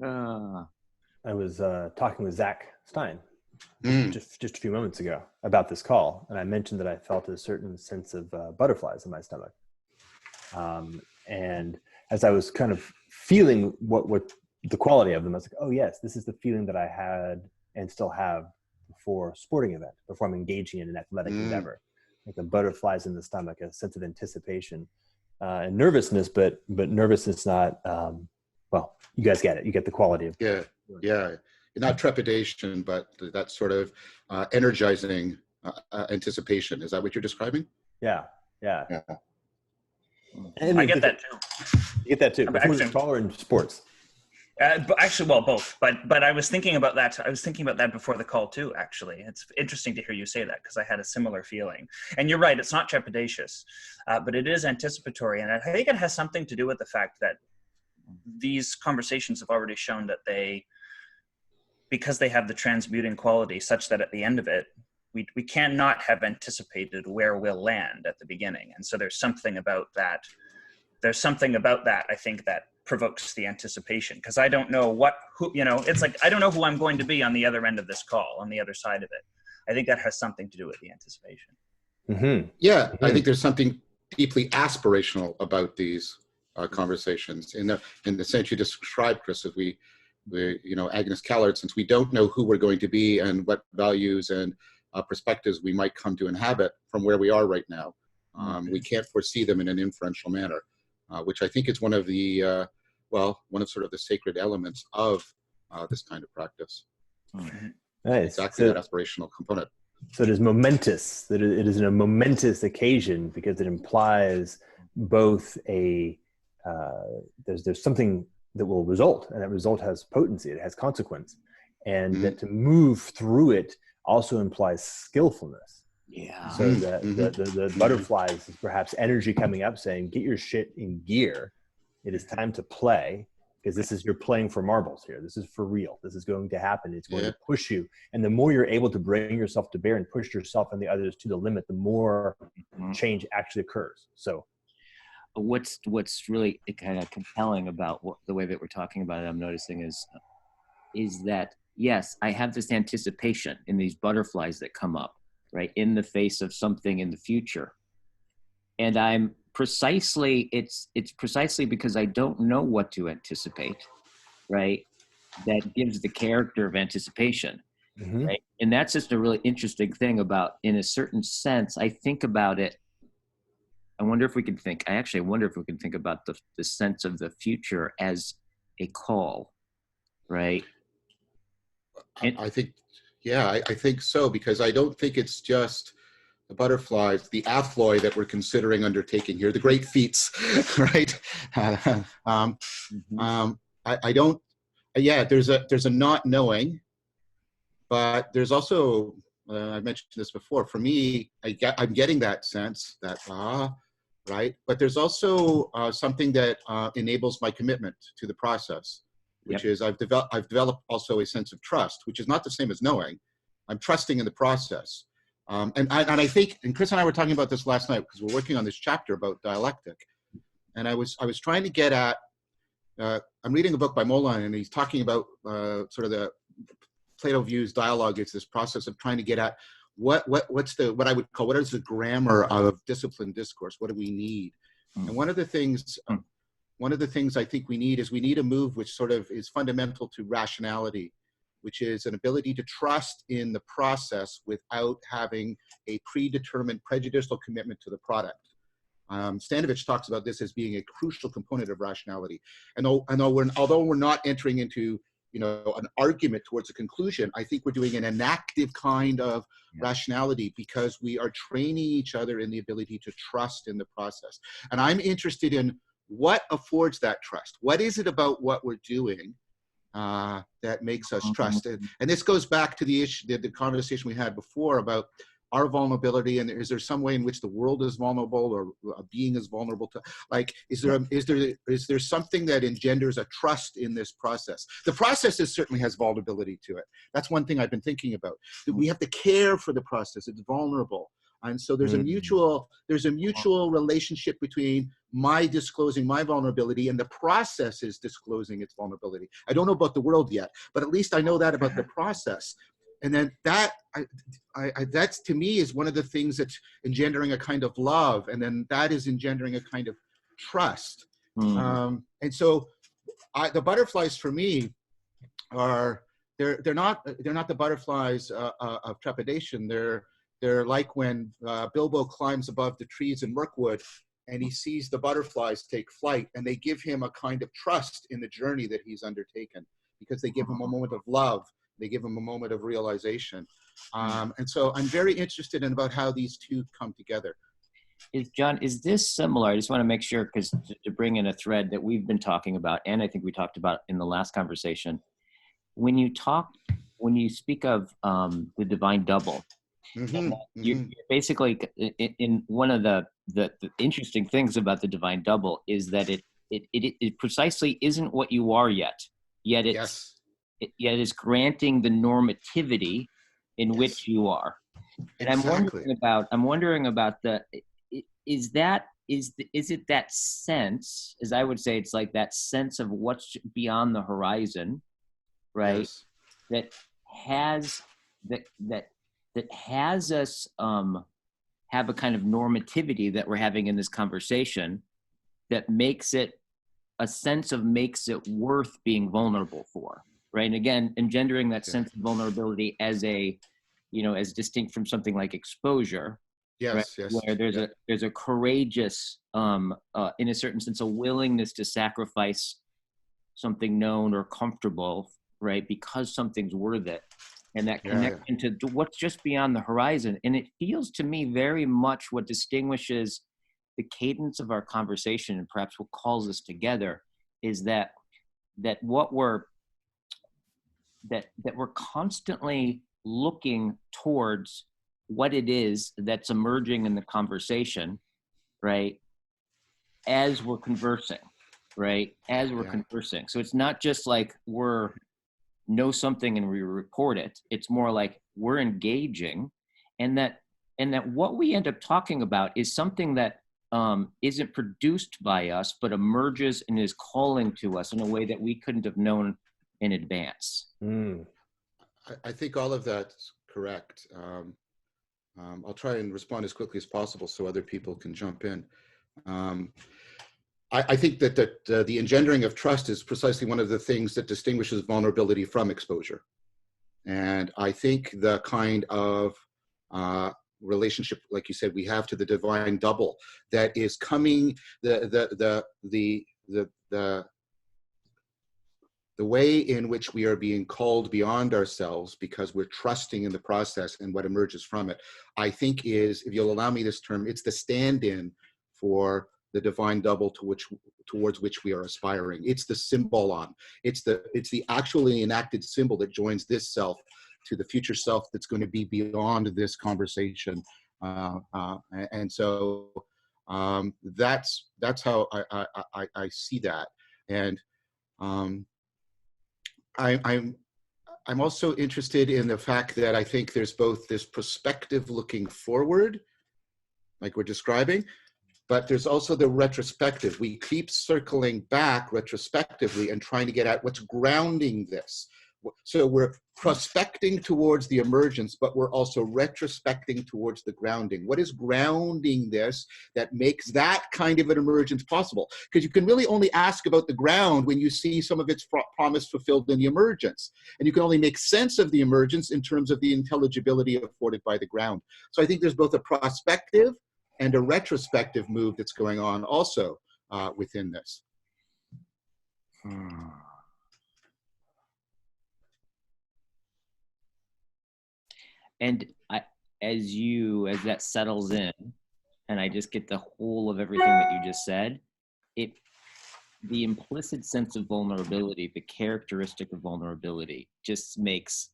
I was talking with Zach Stein just a few moments ago about this call, and I mentioned that I felt a certain sense of butterflies in my stomach. And as I was kind of feeling what the quality of them, I was like, oh yes, this is the feeling that I had and still have before a sporting event, before I'm engaging in an athletic endeavor. Like the butterflies in the stomach, a sense of anticipation and nervousness, but nervousness not, well, you guys get it. You get the quality of Yeah. Not trepidation, but that sort of energizing anticipation. Is that what you're describing? Yeah. And I get that too. You get that too. Before baseball or in sports? But actually, well, both. But I was thinking about that. I was thinking about that before the call too. Actually, it's interesting to hear you say that because I had a similar feeling. And you're right; it's not trepidatious, but it is anticipatory, and I think it has something to do with the fact that these conversations have already shown that because they have the transmuting quality, such that at the end of it, we cannot have anticipated where we'll land at the beginning. And so there's something about that. There's something about that, I think, that provokes the anticipation, because I don't know it's like, I don't know who I'm going to be on the other end of this call, on the other side of it. I think that has something to do with the anticipation. Mm-hmm. Yeah. Mm-hmm. I think there's something deeply aspirational about these conversations in the sense you described, Chris, as we Agnes Callard, since we don't know who we're going to be and what values and perspectives we might come to inhabit from where we are right now. We can't foresee them in an inferential manner, which I think is one of the, one of sort of the sacred elements of this kind of practice. Nice. Exactly that aspirational component. So it is momentous, that it is a momentous occasion because it implies both there's something that will result, and that result has potency, it has consequence. And that to move through it also implies skillfulness. Yeah. So that the butterflies is perhaps energy coming up saying, get your shit in gear. It is time to play, because you're playing for marbles here. This is for real. This is going to happen. It's going to push you. And the more you're able to bring yourself to bear and push yourself and the others to the limit, the more change actually occurs. So what's really kind of compelling about the way that we're talking about it, I'm noticing is that, yes, I have this anticipation in these butterflies that come up, right, in the face of something in the future. And it's precisely because I don't know what to anticipate, right, that gives the character of anticipation, right? And that's just a really interesting thing about, in a certain sense, I think about it, I wonder if we can think about the sense of the future as a call, right? I think so, because I don't think it's just the butterflies, the athloy that we're considering undertaking here, the great feats, right? There's a not knowing, but there's also, I mentioned this before, for me, I'm getting that sense that, right? But there's also something that enables my commitment to the process, which is I've developed also a sense of trust, which is not the same as knowing. I'm trusting in the process. And I think, and Chris and I were talking about this last night because we're working on this chapter about dialectic. And I was trying to get at, I'm reading a book by Molan, and he's talking about sort of Plato views dialogue as this process of trying to get at what is the grammar of disciplined discourse? What do we need? And one of the things I think we need a move which sort of is fundamental to rationality, which is an ability to trust in the process without having a predetermined prejudicial commitment to the product. Stanovich talks about this as being a crucial component of rationality. And although we're not entering into an argument towards a conclusion, I think we're doing an enactive kind of rationality because we are training each other in the ability to trust in the process. And I'm interested in what affords that trust. What is it about what we're doing that makes us trust? And this goes back to the issue, the conversation we had before about our vulnerability, and is there some way in which the world is vulnerable or a being is vulnerable to, like, is there something that engenders a trust in this process? The process certainly has vulnerability to it. That's one thing I've been thinking about. That we have to care for the process. It's vulnerable. And so there's a mutual relationship between my disclosing my vulnerability and the process is disclosing its vulnerability. I don't know about the world yet, but at least I know that about the process. And then that's to me is one of the things that's engendering a kind of love, and then that is engendering a kind of trust. And so the butterflies for me are they're not the butterflies of trepidation. They're like when Bilbo climbs above the trees in Mirkwood and he sees the butterflies take flight, and they give him a kind of trust in the journey that he's undertaken, because they give him a moment of love. They give him a moment of realization. And so I'm very interested in about how these two come together. John, is this similar? I just want to make sure, because to bring in a thread that we've been talking about, and I think we talked about in the last conversation, when you speak of the divine double, you're basically, in one of the interesting things about the divine double is that it precisely isn't what you are yet it's yet is granting the normativity in which you are. And Exactly. I'm wondering about is it that sense, as I would say, it's like that sense of what's beyond the horizon, right? Yes. That has us have a kind of normativity that we're having in this conversation that makes it worth being vulnerable for, right? And again, engendering that sense of vulnerability as as distinct from something like exposure, right? Where there's a courageous, in a certain sense, a willingness to sacrifice something known or comfortable, right? Because something's worth it. And that connection to what's just beyond the horizon. And it feels to me very much what distinguishes the cadence of our conversation, and perhaps what calls us together, is that we're constantly looking towards what it is that's emerging in the conversation, right? As we're conversing, right? Conversing. So it's not just like we're know something and we report it. It's more like we're engaging, and that what we end up talking about is something that isn't produced by us, but emerges and is calling to us in a way that we couldn't have known in advance. I think all of that's correct. I'll try and respond as quickly as possible so other people can jump in. I think that the engendering of trust is precisely one of the things that distinguishes vulnerability from exposure. And I think the kind of relationship, like you said, we have to the divine double that is coming, the way in which we are being called beyond ourselves because we're trusting in the process and what emerges from it, I think is, if you'll allow me this term, it's the stand-in for the divine double towards which we are aspiring. It's the symbolon. It's the actually enacted symbol that joins this self to the future self that's going to be beyond this conversation. And so that's how I see that. And I'm also interested in the fact that I think there's both this perspective looking forward, like we're describing, but there's also the retrospective. We keep circling back retrospectively and trying to get at what's grounding this. So we're prospecting towards the emergence, but we're also retrospecting towards the grounding. What is grounding this that makes that kind of an emergence possible? Because you can really only ask about the ground when you see some of its promise fulfilled in the emergence. And you can only make sense of the emergence in terms of the intelligibility afforded by the ground. So I think there's both a prospective and a retrospective move that's going on also within this. And as that settles in, and I just get the whole of everything that you just said, the implicit sense of vulnerability, the characteristic of vulnerability, just makes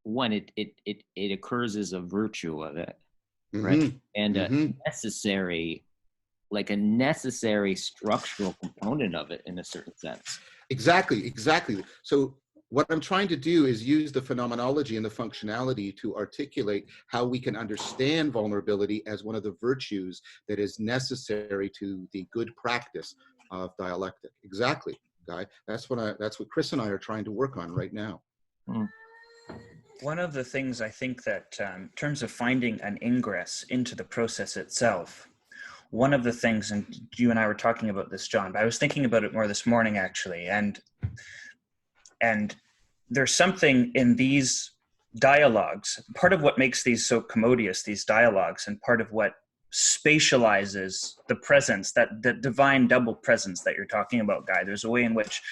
one, it occurs as a virtue of it, right? And a necessary structural component of it in a certain sense. Exactly. So what I'm trying to do is use the phenomenology and the functionality to articulate how we can understand vulnerability as one of the virtues that is necessary to the good practice of dialectic. Exactly, Guy. That's what Chris and I are trying to work on right now. One of the things I think that in terms of finding an ingress into the process itself, one of the things, and you and I were talking about this, John, but I was thinking about it more this morning actually, and there's something in these dialogues, part of what makes these so commodious, these dialogues, and part of what spatializes the presence, that the divine double presence that you're talking about, Guy. There's a way in which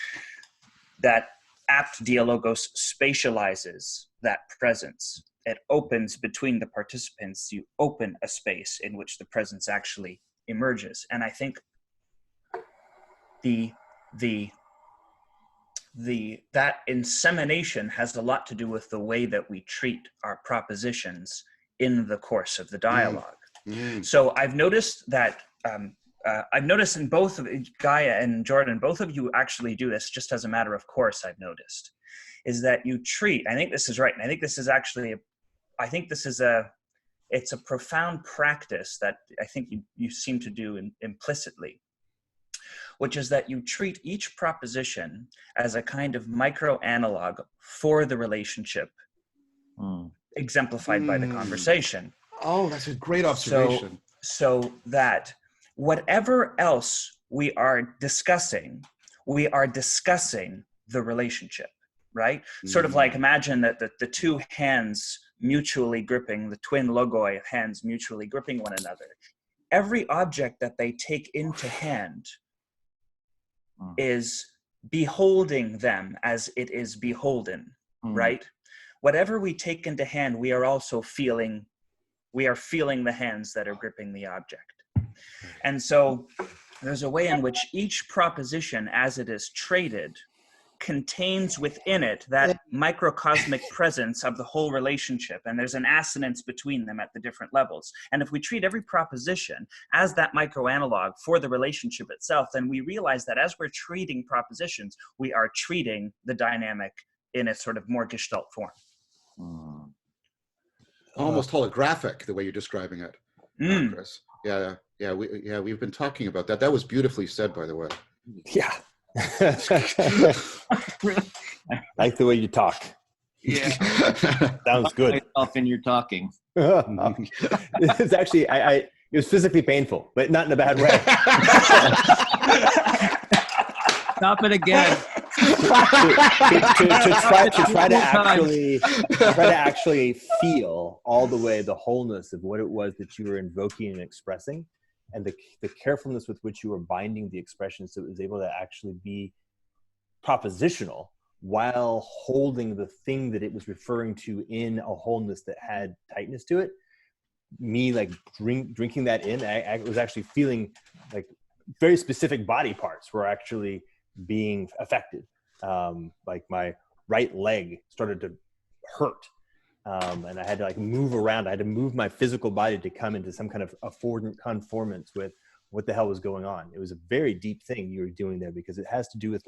that apt dialogos spatializes that presence. It opens between the participants. You open a space in which the presence actually emerges. And I think that insemination has a lot to do with the way that we treat our propositions in the course of the dialogue. So I've noticed that I've noticed in both of Gaia and Jordan, both of you actually do this just as a matter of course. I've noticed is that you treat, I think this is right, and I think this is actually it's a profound practice that I think you seem to do implicitly, which is that you treat each proposition as a kind of micro-analog for the relationship exemplified by the conversation. Oh, that's a great observation. So that whatever else we are discussing the relationship, right? Sort of like imagine that the two hands mutually gripping, the twin logoi hands mutually gripping one another. Every object that they take into hand is beholding them as it is beholden, right? Whatever we take into hand, we are also feeling the hands that are gripping the object. And so there's a way in which each proposition, as it is traded, contains within it that microcosmic presence of the whole relationship. And there's an assonance between them at the different levels. And if we treat every proposition as that microanalog for the relationship itself, then we realize that as we're treating propositions, we are treating the dynamic in a sort of more gestalt form. Almost holographic, the way you're describing it, Chris. We've been talking about that. That was beautifully said, by the way. Yeah. Like the way you talk. Yeah. Sounds good. Often you're talking. It's actually, it was physically painful, but not in a bad way. Stop it again. to try to actually feel all the way the wholeness of what it was that you were invoking and expressing, and the carefulness with which you were binding the expression so it was able to actually be propositional while holding the thing that it was referring to in a wholeness that had tightness to it. Me like drinking that in, I was actually feeling like very specific body parts were actually being affected. Like my right leg started to hurt. And I had to like move around. I had to move my physical body to come into some kind of affordant conformance with what the hell was going on. It was a very deep thing you were doing there, because it has to do with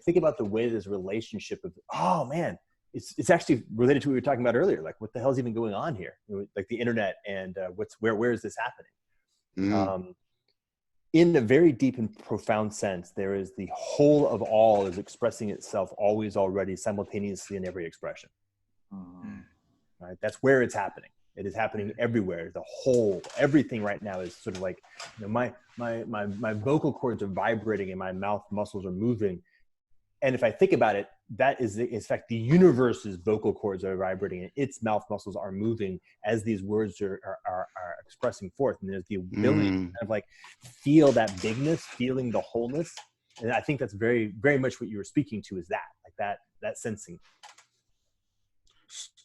think about the way this relationship of, oh man, it's actually related to what we were talking about earlier. Like what the hell is even going on here? Like the internet and where is this happening? In a very deep and profound sense, there is the whole of all is expressing itself always, already, simultaneously in every expression. Right? That's where it's happening. It is happening everywhere. The whole, everything right now is sort of like, my vocal cords are vibrating and my mouth muscles are moving. And if I think about it, that is, in fact, the universe's vocal cords are vibrating and its mouth muscles are moving as these words are expressing forth. And there's the ability to kind of like feel that bigness, feeling the wholeness. And I think that's very, very much what you were speaking to, is that sensing.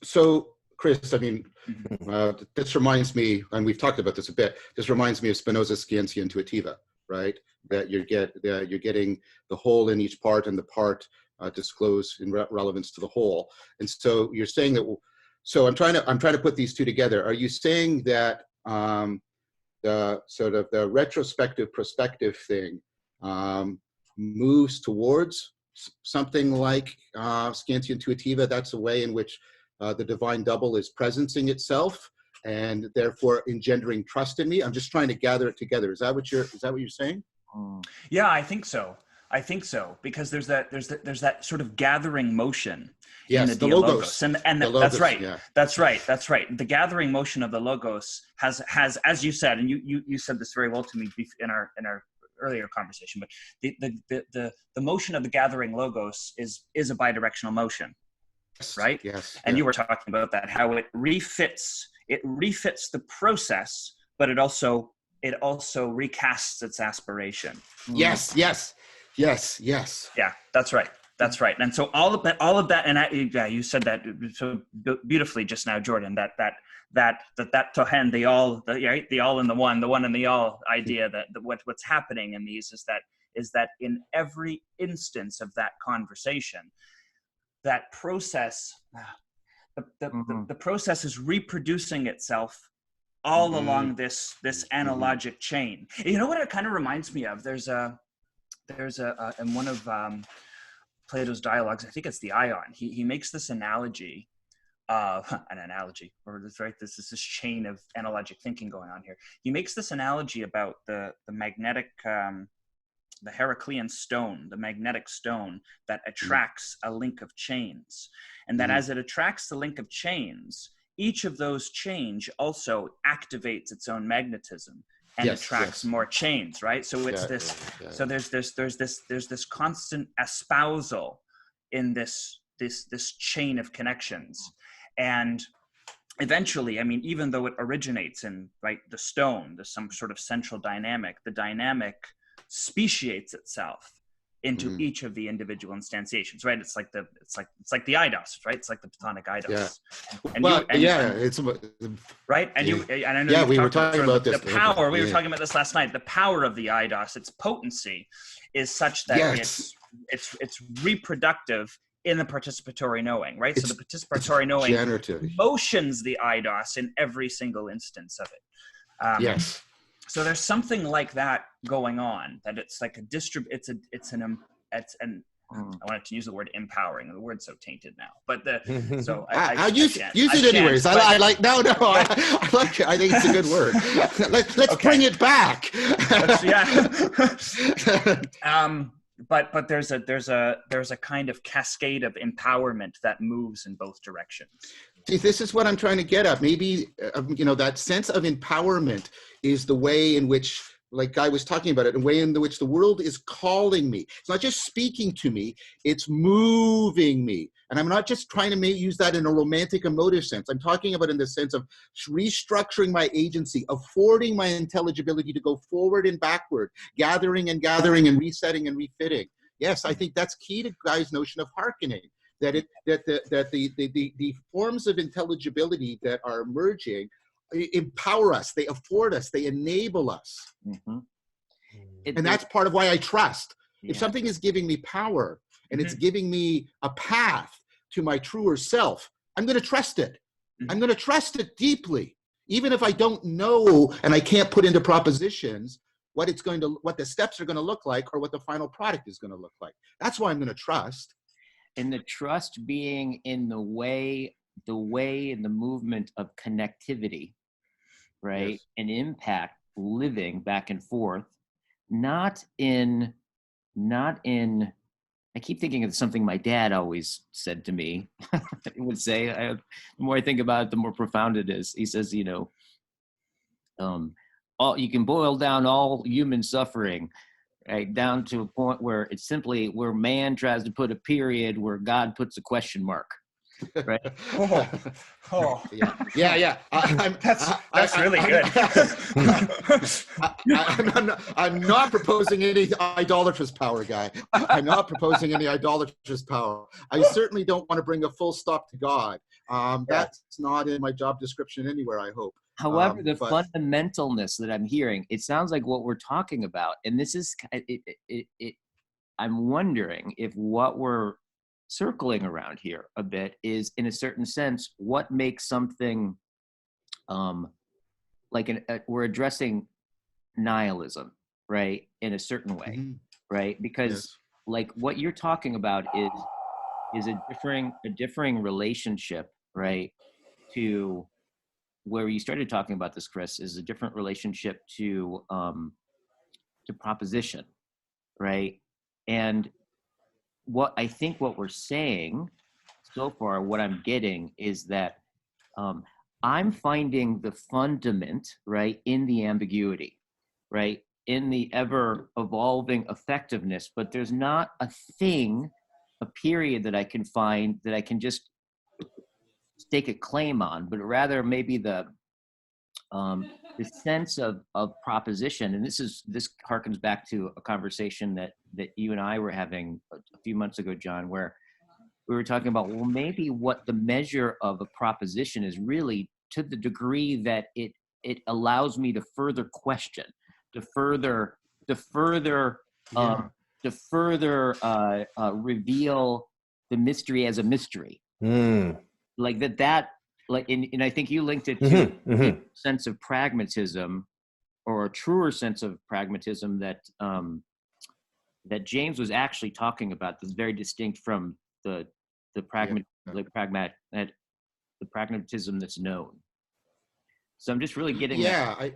So, Chris, I mean, this reminds me, and we've talked about this a bit, this reminds me of Spinoza's Scientia Intuitiva, right? That you're getting the whole in each part and the part disclosed in relevance to the whole. And so you're saying that, so I'm trying to put these two together. Are you saying that the sort of the retrospective prospective thing moves towards something like scantia intuitiva, that's a way in which the divine double is presencing itself and therefore engendering trust in me. I'm just trying to gather it together. Is that what you're saying? Yeah, I think so. I think so, because there's that sort of gathering motion in the Dialogos, and the that's logos, right. Yeah. That's right. The gathering motion of the Logos has, as you said, and you said this very well to me in our earlier conversation, but the motion of the gathering Logos is a bidirectional motion, right? Yes. And you were talking about that, how it refits the process, but it also recasts its aspiration. Yes. Yeah, that's right. That's right. And so all of that, and you said that so beautifully just now, Jordan. That tohen, the all in the one in the all idea. That what's happening in these is that in every instance of that conversation, that process, the process is reproducing itself all along this analogic chain. You know what it kind of reminds me of? There's a in one of Plato's dialogues, I think it's the Ion, he makes this analogy, or this is this chain of analogic thinking going on here. He makes this analogy about the magnetic, the Heraclean stone, the magnetic stone that attracts a link of chains. And that as it attracts the link of chains, each of those chains also activates its own magnetism and attracts more chains, right? So it's so there's this constant espousal in this chain of connections. And eventually, I mean, even though it originates in the stone, there's some sort of central dynamic, the dynamic speciates itself into each of the individual instantiations, right? It's like the eidos, right? It's like the Platonic eidos. It's right. And I know we were talking about this. The power. We were talking about this last night. The power of the eidos, its potency, is such that it's reproductive in the participatory knowing, right? So the participatory knowing motions the eidos in every single instance of it. So there's something like that going on, that it's like I wanted to use the word empowering. The word's so tainted now, but I use it anyways. I like it. I think it's a good word. Let's bring it back. But there's a kind of cascade of empowerment that moves in both directions. See, this is what I'm trying to get at. Maybe that sense of empowerment is the way in which, like Guy was talking about it, a way in which the world is calling me. It's not just speaking to me, it's moving me. And I'm not just trying to use that in a romantic emotive sense. I'm talking about in the sense of restructuring my agency, affording my intelligibility to go forward and backward, gathering and resetting and refitting. Yes, I think that's key to Guy's notion of hearkening. That the forms of intelligibility that are emerging empower us, they afford us, they enable us. And that's part of why I trust. If something is giving me power and it's giving me a path to my truer self, I'm going to trust it. I'm going to trust it deeply, even if I don't know and I can't put into propositions what the steps are going to look like or what the final product is going to look like. That's why I'm going to trust. And the trust being in the way and the movement of connectivity, right? Yes. And impact living back and forth, not in, I keep thinking of something my dad always said to me. He would say, the more I think about it, the more profound it is. He says, you can boil down all human suffering, right, down to a point where it's simply where man tries to put a period where God puts a question mark, right? Yeah. That's really good. I'm not proposing any idolatrous power, Guy. I'm not proposing any idolatrous power. I certainly don't want to bring a full stop to God. That's not in my job description anywhere, I hope. However, the fundamentalness that I'm hearing, it sounds like what we're talking about, and this is, I'm wondering if what we're circling around here a bit is, in a certain sense, what makes something we're addressing nihilism, right, in a certain way, right? Because like what you're talking about is a differing relationship, right? To where you started talking about this, Chris, is a different relationship to proposition, right? And what I think what we're saying so far, what I'm getting is that I'm finding the fundament, right, in the ambiguity, right, in the ever evolving effectiveness, but there's not a thing, a period that I can find that I can just stake a claim on, but rather maybe the sense of proposition. And this harkens back to a conversation that you and I were having a few months ago, John, where we were talking about, well, maybe what the measure of a proposition is really to the degree that it allows me to further question, to further reveal the mystery as a mystery. Like that like, and I think you linked it to a sense of pragmatism, or a truer sense of pragmatism that that James was actually talking about, that's very distinct from the pragmatism that's known. So I'm just really getting that.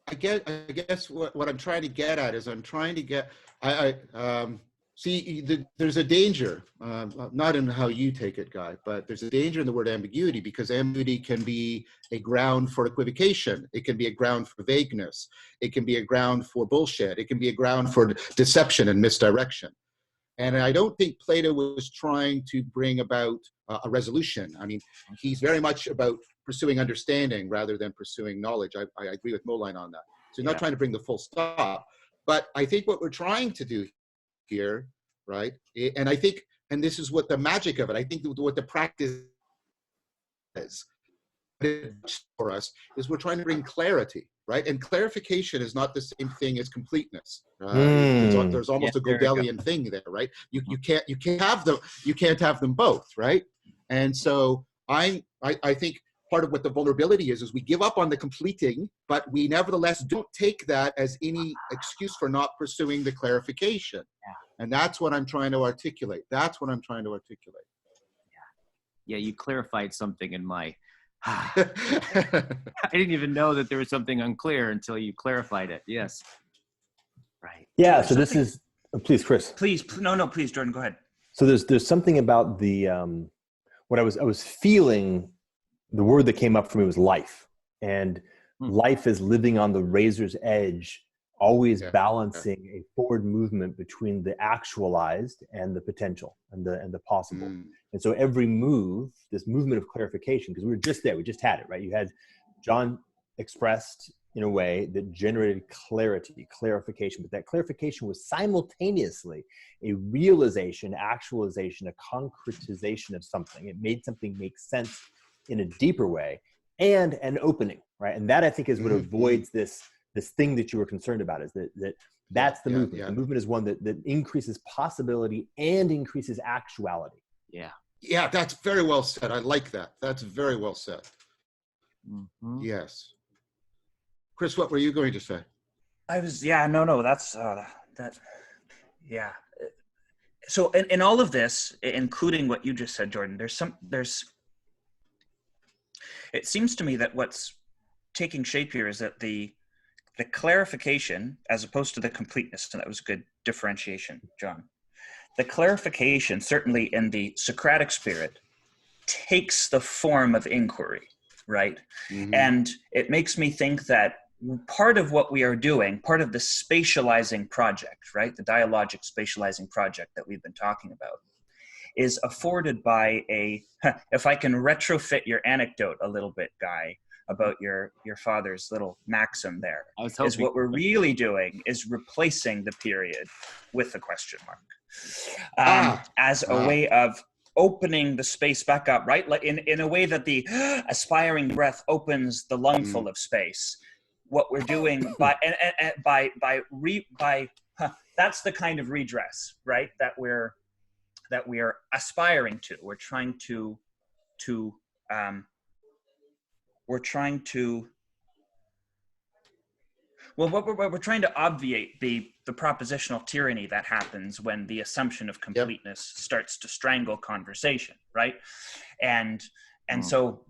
I guess what I'm trying to get at is there's a danger, not in how you take it, Guy, but there's a danger in the word ambiguity, because ambiguity can be a ground for equivocation. It can be a ground for vagueness. It can be a ground for bullshit. It can be a ground for deception and misdirection. And I don't think Plato was trying to bring about a resolution. I mean, he's very much about pursuing understanding rather than pursuing knowledge. I agree with Moline on that. So he's not trying to bring the full stop. But I think what we're trying to do here, right? And I think, and this is what the magic of it, I think what the practice is for us, is we're trying to bring clarity, right? And clarification is not the same thing as completeness. There's almost a Godelian thing there, right? You can't have them both, right? And so I think part of what the vulnerability is we give up on the completing, but we nevertheless don't take that as any excuse for not pursuing the clarification. And that's what I'm trying to articulate. Yeah, you clarified something in my... I didn't even know that there was something unclear until you clarified it. Yes. Right. Yeah, so this is... Please, Chris. Please, please, Jordan, go ahead. So there's something about the... what I was feeling, the word that came up for me was life. And life is living on the razor's edge, always balancing a forward movement between the actualized and the potential and the possible. And so every move, this movement of clarification, because we were just there, we just had it, right? You had John expressed in a way that generated clarity, clarification, but that clarification was simultaneously a realization, actualization, a concretization of something. It made something make sense in a deeper way, and an opening, right? And that, I think, is what avoids this thing that you were concerned about, is that's the movement. Yeah. The movement is one that increases possibility and increases actuality. Yeah, that's very well said. I like that. That's very well said. Yes. Chris, what were you going to say? That's So in all of this, including what you just said, Jordan, it seems to me that what's taking shape here is that the clarification, as opposed to the completeness, and that was a good differentiation, John. The clarification, certainly in the Socratic spirit, takes the form of inquiry, right? And it makes me think that part of what we are doing, part of the spatializing project, right? The dialogic spatializing project that we've been talking about, is afforded by if I can retrofit your anecdote a little bit, Guy, about your father's little maxim there, is what we're really doing is replacing the period with the question mark as a way of opening the space back up, right? Like in a way that the aspiring breath opens the lungful of space. What we're doing that's the kind of redress, right? That we're aspiring to. We're trying to Well, what we're trying to obviate the propositional tyranny that happens when the assumption of completeness starts to strangle conversation, right? And so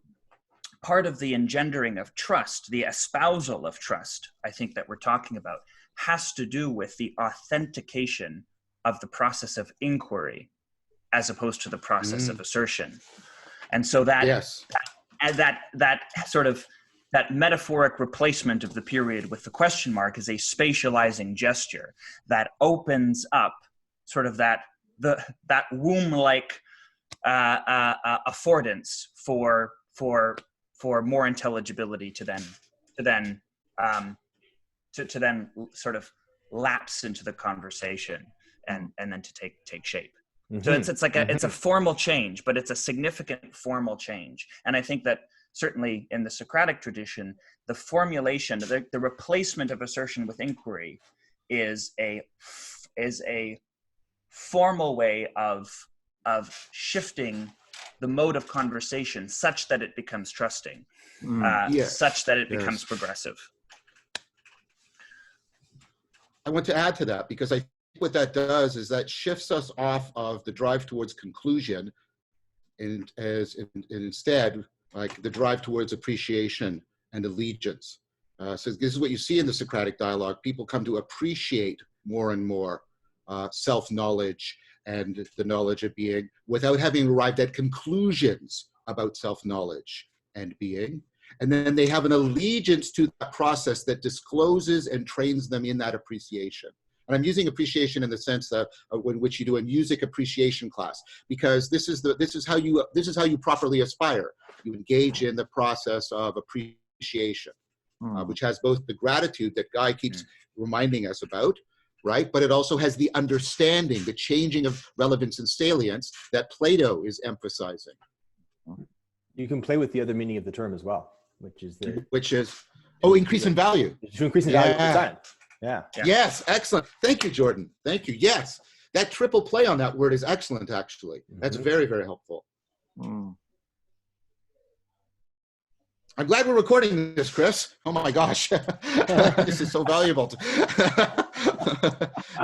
part of the engendering of trust, the espousal of trust, I think that we're talking about, has to do with the authentication of the process of inquiry as opposed to the process of assertion. And so that that metaphoric replacement of the period with the question mark is a spatializing gesture that opens up sort of that womb-like affordance for more intelligibility to then sort of lapse into the conversation and then to take shape. So it's like it's a formal change, but it's a significant formal change. And I think that certainly in the Socratic tradition, the formulation, the replacement of assertion with inquiry is a formal way of shifting the mode of conversation such that it becomes trusting, such that it becomes progressive. I want to add to that, because I think what that does is that shifts us off of the drive towards conclusion and instead like the drive towards appreciation and allegiance. So this is what you see in the Socratic dialogue. People come to appreciate more and more self-knowledge and the knowledge of being without having arrived at conclusions about self-knowledge and being. And then they have an allegiance to that process that discloses and trains them in that appreciation. And I'm using appreciation in the sense that in which you do a music appreciation class, because this is how you properly aspire. You engage in the process of appreciation, which has both the gratitude that Guy keeps reminding us about, right? But it also has the understanding, the changing of relevance and salience that Plato is emphasizing. You can play with the other meaning of the term as well, which is increase in value. To increase in value over time. Yeah. Yes, excellent. Thank you, Jordan. Thank you. Yes, that triple play on that word is excellent, actually. That's very, very helpful. I'm glad we're recording this, Chris. Oh my gosh. This is so valuable.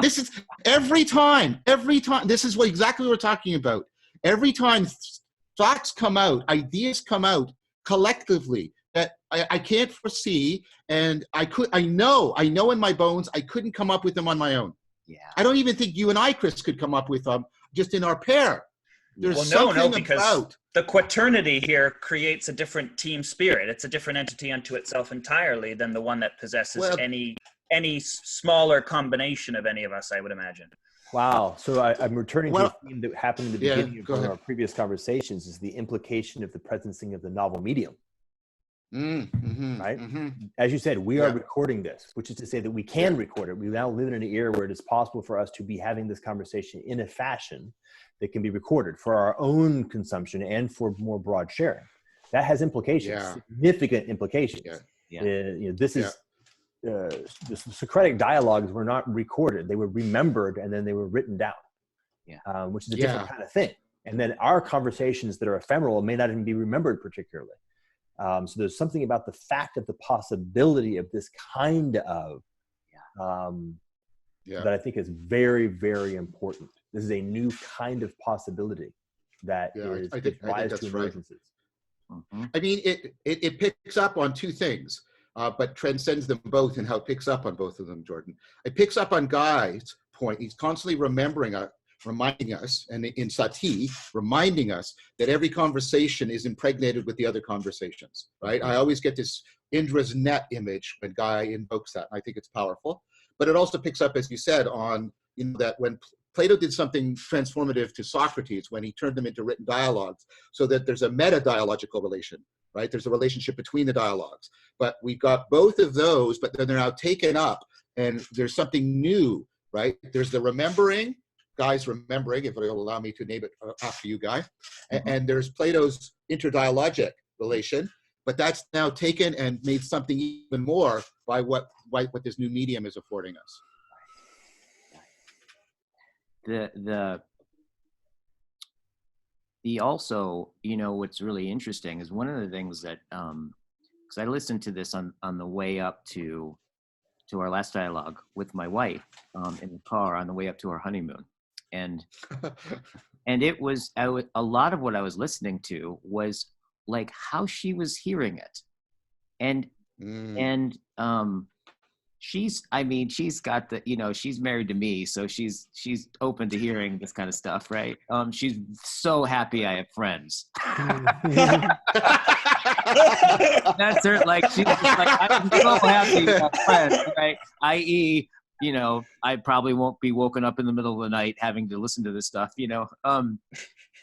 This is every time, this is exactly what we're talking about. Every time thoughts come out, ideas come out collectively that I can't foresee, and I know in my bones I couldn't come up with them on my own. Yeah. I don't even think you and I, Chris, could come up with them just in our pair. There's something because the quaternity here creates a different team spirit. It's a different entity unto itself entirely than the one that possesses any smaller combination of any of us, I would imagine. Wow. So I'm returning to a theme that happened in the beginning of one of our previous conversations, is the implication of the presencing of the novel medium. Right? As you said, we are recording this, which is to say that we can record it. We now live in an era where it is possible for us to be having this conversation in a fashion that can be recorded for our own consumption and for more broad sharing. That has implications, significant implications. The Socratic dialogues were not recorded. They were remembered and then they were written down, which is a different kind of thing. And then our conversations that are ephemeral may not even be remembered particularly. So there's something about the fact of the possibility of this kind of that I think is very, very important. This is a new kind of possibility that gives rise to emergences. I mean, it picks up on two things, but transcends them both in how it picks up on both of them, Jordan. It picks up on Guy's point. He's constantly reminding us, and in Sati, reminding us that every conversation is impregnated with the other conversations, right? I always get this Indra's net image when Guy invokes that. I think it's powerful. But it also picks up, as you said, on that when Plato did something transformative to Socrates when he turned them into written dialogues, so that there's a meta-dialogical relation, right? There's a relationship between the dialogues. But we've got both of those, but then they're now taken up, and there's something new, right? There's the remembering, Guy's remembering, if it'll allow me to name it after you, Guy. And there's Plato's interdialogic relation, but that's now taken and made something even more by what this new medium is affording us. The also, what's really interesting is one of the things that, because I listened to this on the way up to our last dialogue with my wife in the car on the way up to our honeymoon, and it was a lot of what I was listening to was like how she was hearing it, and she's got the, she's married to me, so she's open to hearing this kind of stuff, right? She's so happy I have friends. That's her, like, she's just like, I'm so happy to have friends, right? I.e., I probably won't be woken up in the middle of the night having to listen to this stuff,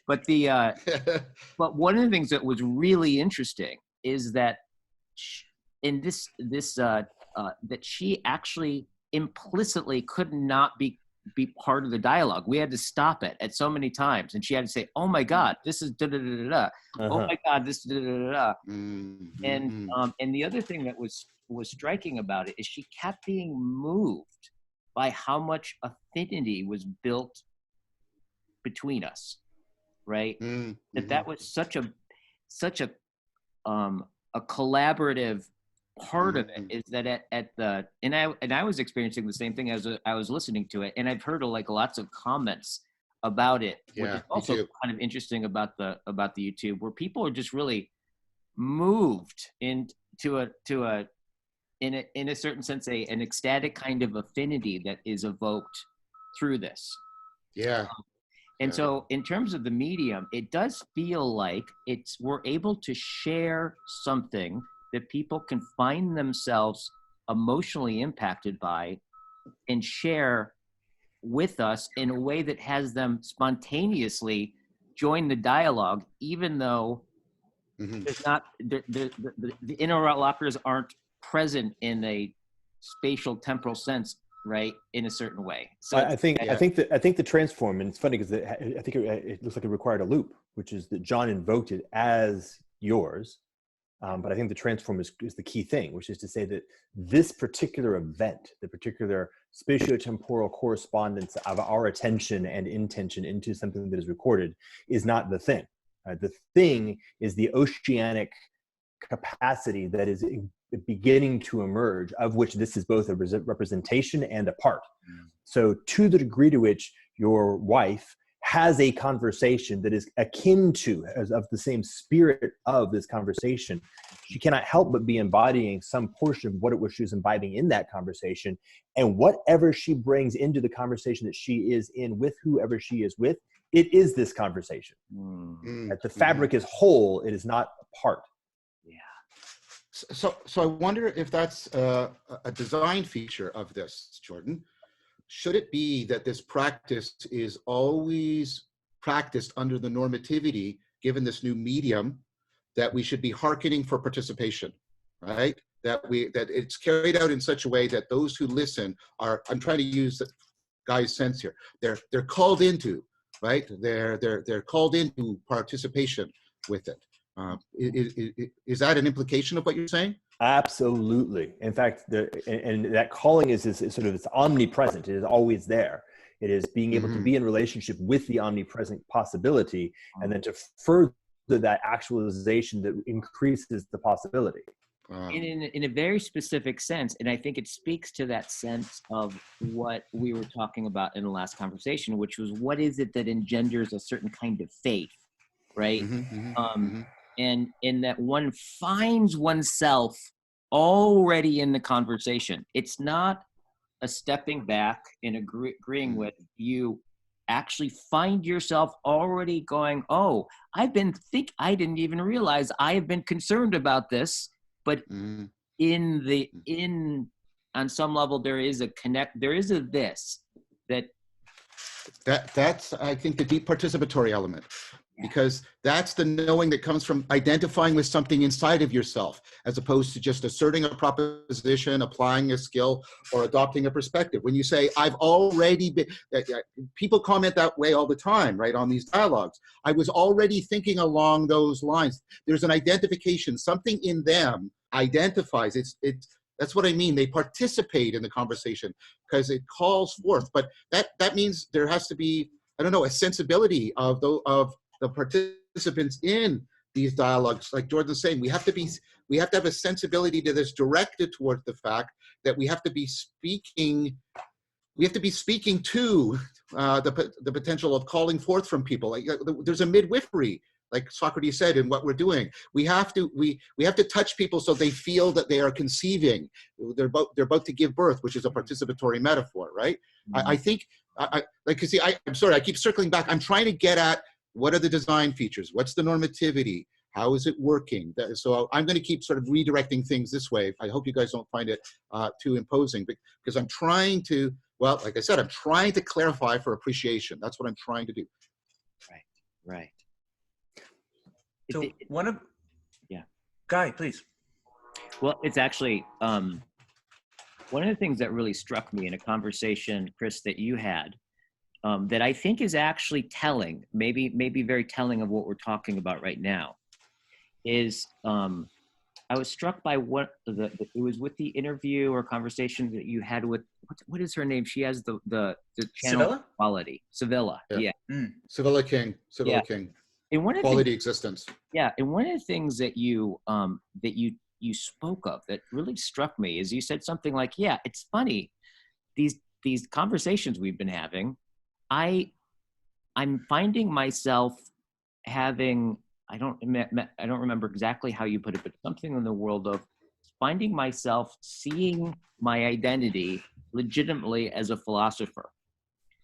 but but one of the things that was really interesting is that in this that she actually implicitly could not be part of the dialogue. We had to stop it at so many times, and she had to say, "Oh my God, this is da da da da da. Oh my God, this da da da da." And the other thing that was striking about it is she kept being moved by how much affinity was built between us, right? That was such a collaborative part of it, is that and I was experiencing the same thing as I was listening to it, and I've heard like lots of comments about it, which is also kind of interesting about the YouTube, where people are just really moved into in a certain sense an ecstatic kind of affinity that is evoked through this. And so in terms of the medium, it does feel like we're able to share something that people can find themselves emotionally impacted by and share with us in a way that has them spontaneously join the dialogue, even though there's not the interlocutors aren't present in a spatial temporal sense, right, in a certain way. So I think the transform, and it's funny because I think it looks like it required a loop, which is that John invoked it as yours. But I think the transform is the key thing, which is to say that this particular event, the particular spatiotemporal correspondence of our attention and intention into something that is recorded, is not the thing. The thing is the oceanic capacity that is beginning to emerge, of which this is both a representation and a part. So to the degree to which your wife has a conversation that is akin to, as of the same spirit of this conversation, she cannot help but be embodying some portion of what it was she was imbibing in that conversation. And whatever she brings into the conversation that she is in with whoever she is with, it is this conversation. That the fabric is whole, it is not a part. So I wonder if that's a design feature of this, Jordan. Should it be that this practice is always practiced under the normativity, given this new medium, that we should be hearkening for participation, right? That it's carried out in such a way that those who listen are, I'm trying to use the guy's sense here, they're called into, right? They're called into participation with it. Is that an implication of what you're saying? Absolutely. In fact, and that calling is sort of, it's omnipresent. It is always there. It is being able to be in relationship with the omnipresent possibility, and then to further that actualization that increases the possibility. In a very specific sense, and I think it speaks to that sense of what we were talking about in the last conversation, which was, what is it that engenders a certain kind of faith, right? And in that one finds oneself already in the conversation. It's not a stepping back and agreeing with. You actually find yourself already going, oh, I didn't even realize I have been concerned about this, but on some level there is a this that's I think the deep participatory element. Because that's the knowing that comes from identifying with something inside of yourself, as opposed to just asserting a proposition, applying a skill, or adopting a perspective. When you say, I've already been, people comment that way all the time, right, on these dialogues. I was already thinking along those lines. There's an identification, something in them identifies. That's what I mean. They participate in the conversation because it calls forth. But that means there has to be, I don't know, a sensibility of the participants in these dialogues. Like Jordan's saying, we have to be we have to have a sensibility to this directed toward the fact that we have to be speaking to the potential of calling forth from people. Like, there's a midwifery, like Socrates said, in what we're doing. We have to touch people so they feel that they are conceiving. They're about to give birth, which is a participatory metaphor, right? I think, like, you see, I'm sorry, I keep circling back. I'm trying to get at, what are the design features? What's the normativity? How is it working? So I'm going to keep sort of redirecting things this way. I hope you guys don't find it too imposing, because I'm trying to, well, like I said, I'm trying to clarify for appreciation. That's what I'm trying to do. Right. So yeah. Guy, please. Well, it's actually, one of the things that really struck me in a conversation, Chris, that you had, that I think is actually telling, maybe very telling of what we're talking about right now, is I was struck by what it was with the interview or conversation that you had with, what is her name? She has the channel Sevilla? quality. Sevilla, yeah. Sevilla King. And one of quality existence. Yeah, and one of the things that you spoke of that really struck me is you said something like, yeah, it's funny, these conversations we've been having, I'm finding myself having, I don't remember exactly how you put it, but something in the world of finding myself seeing my identity legitimately as a philosopher,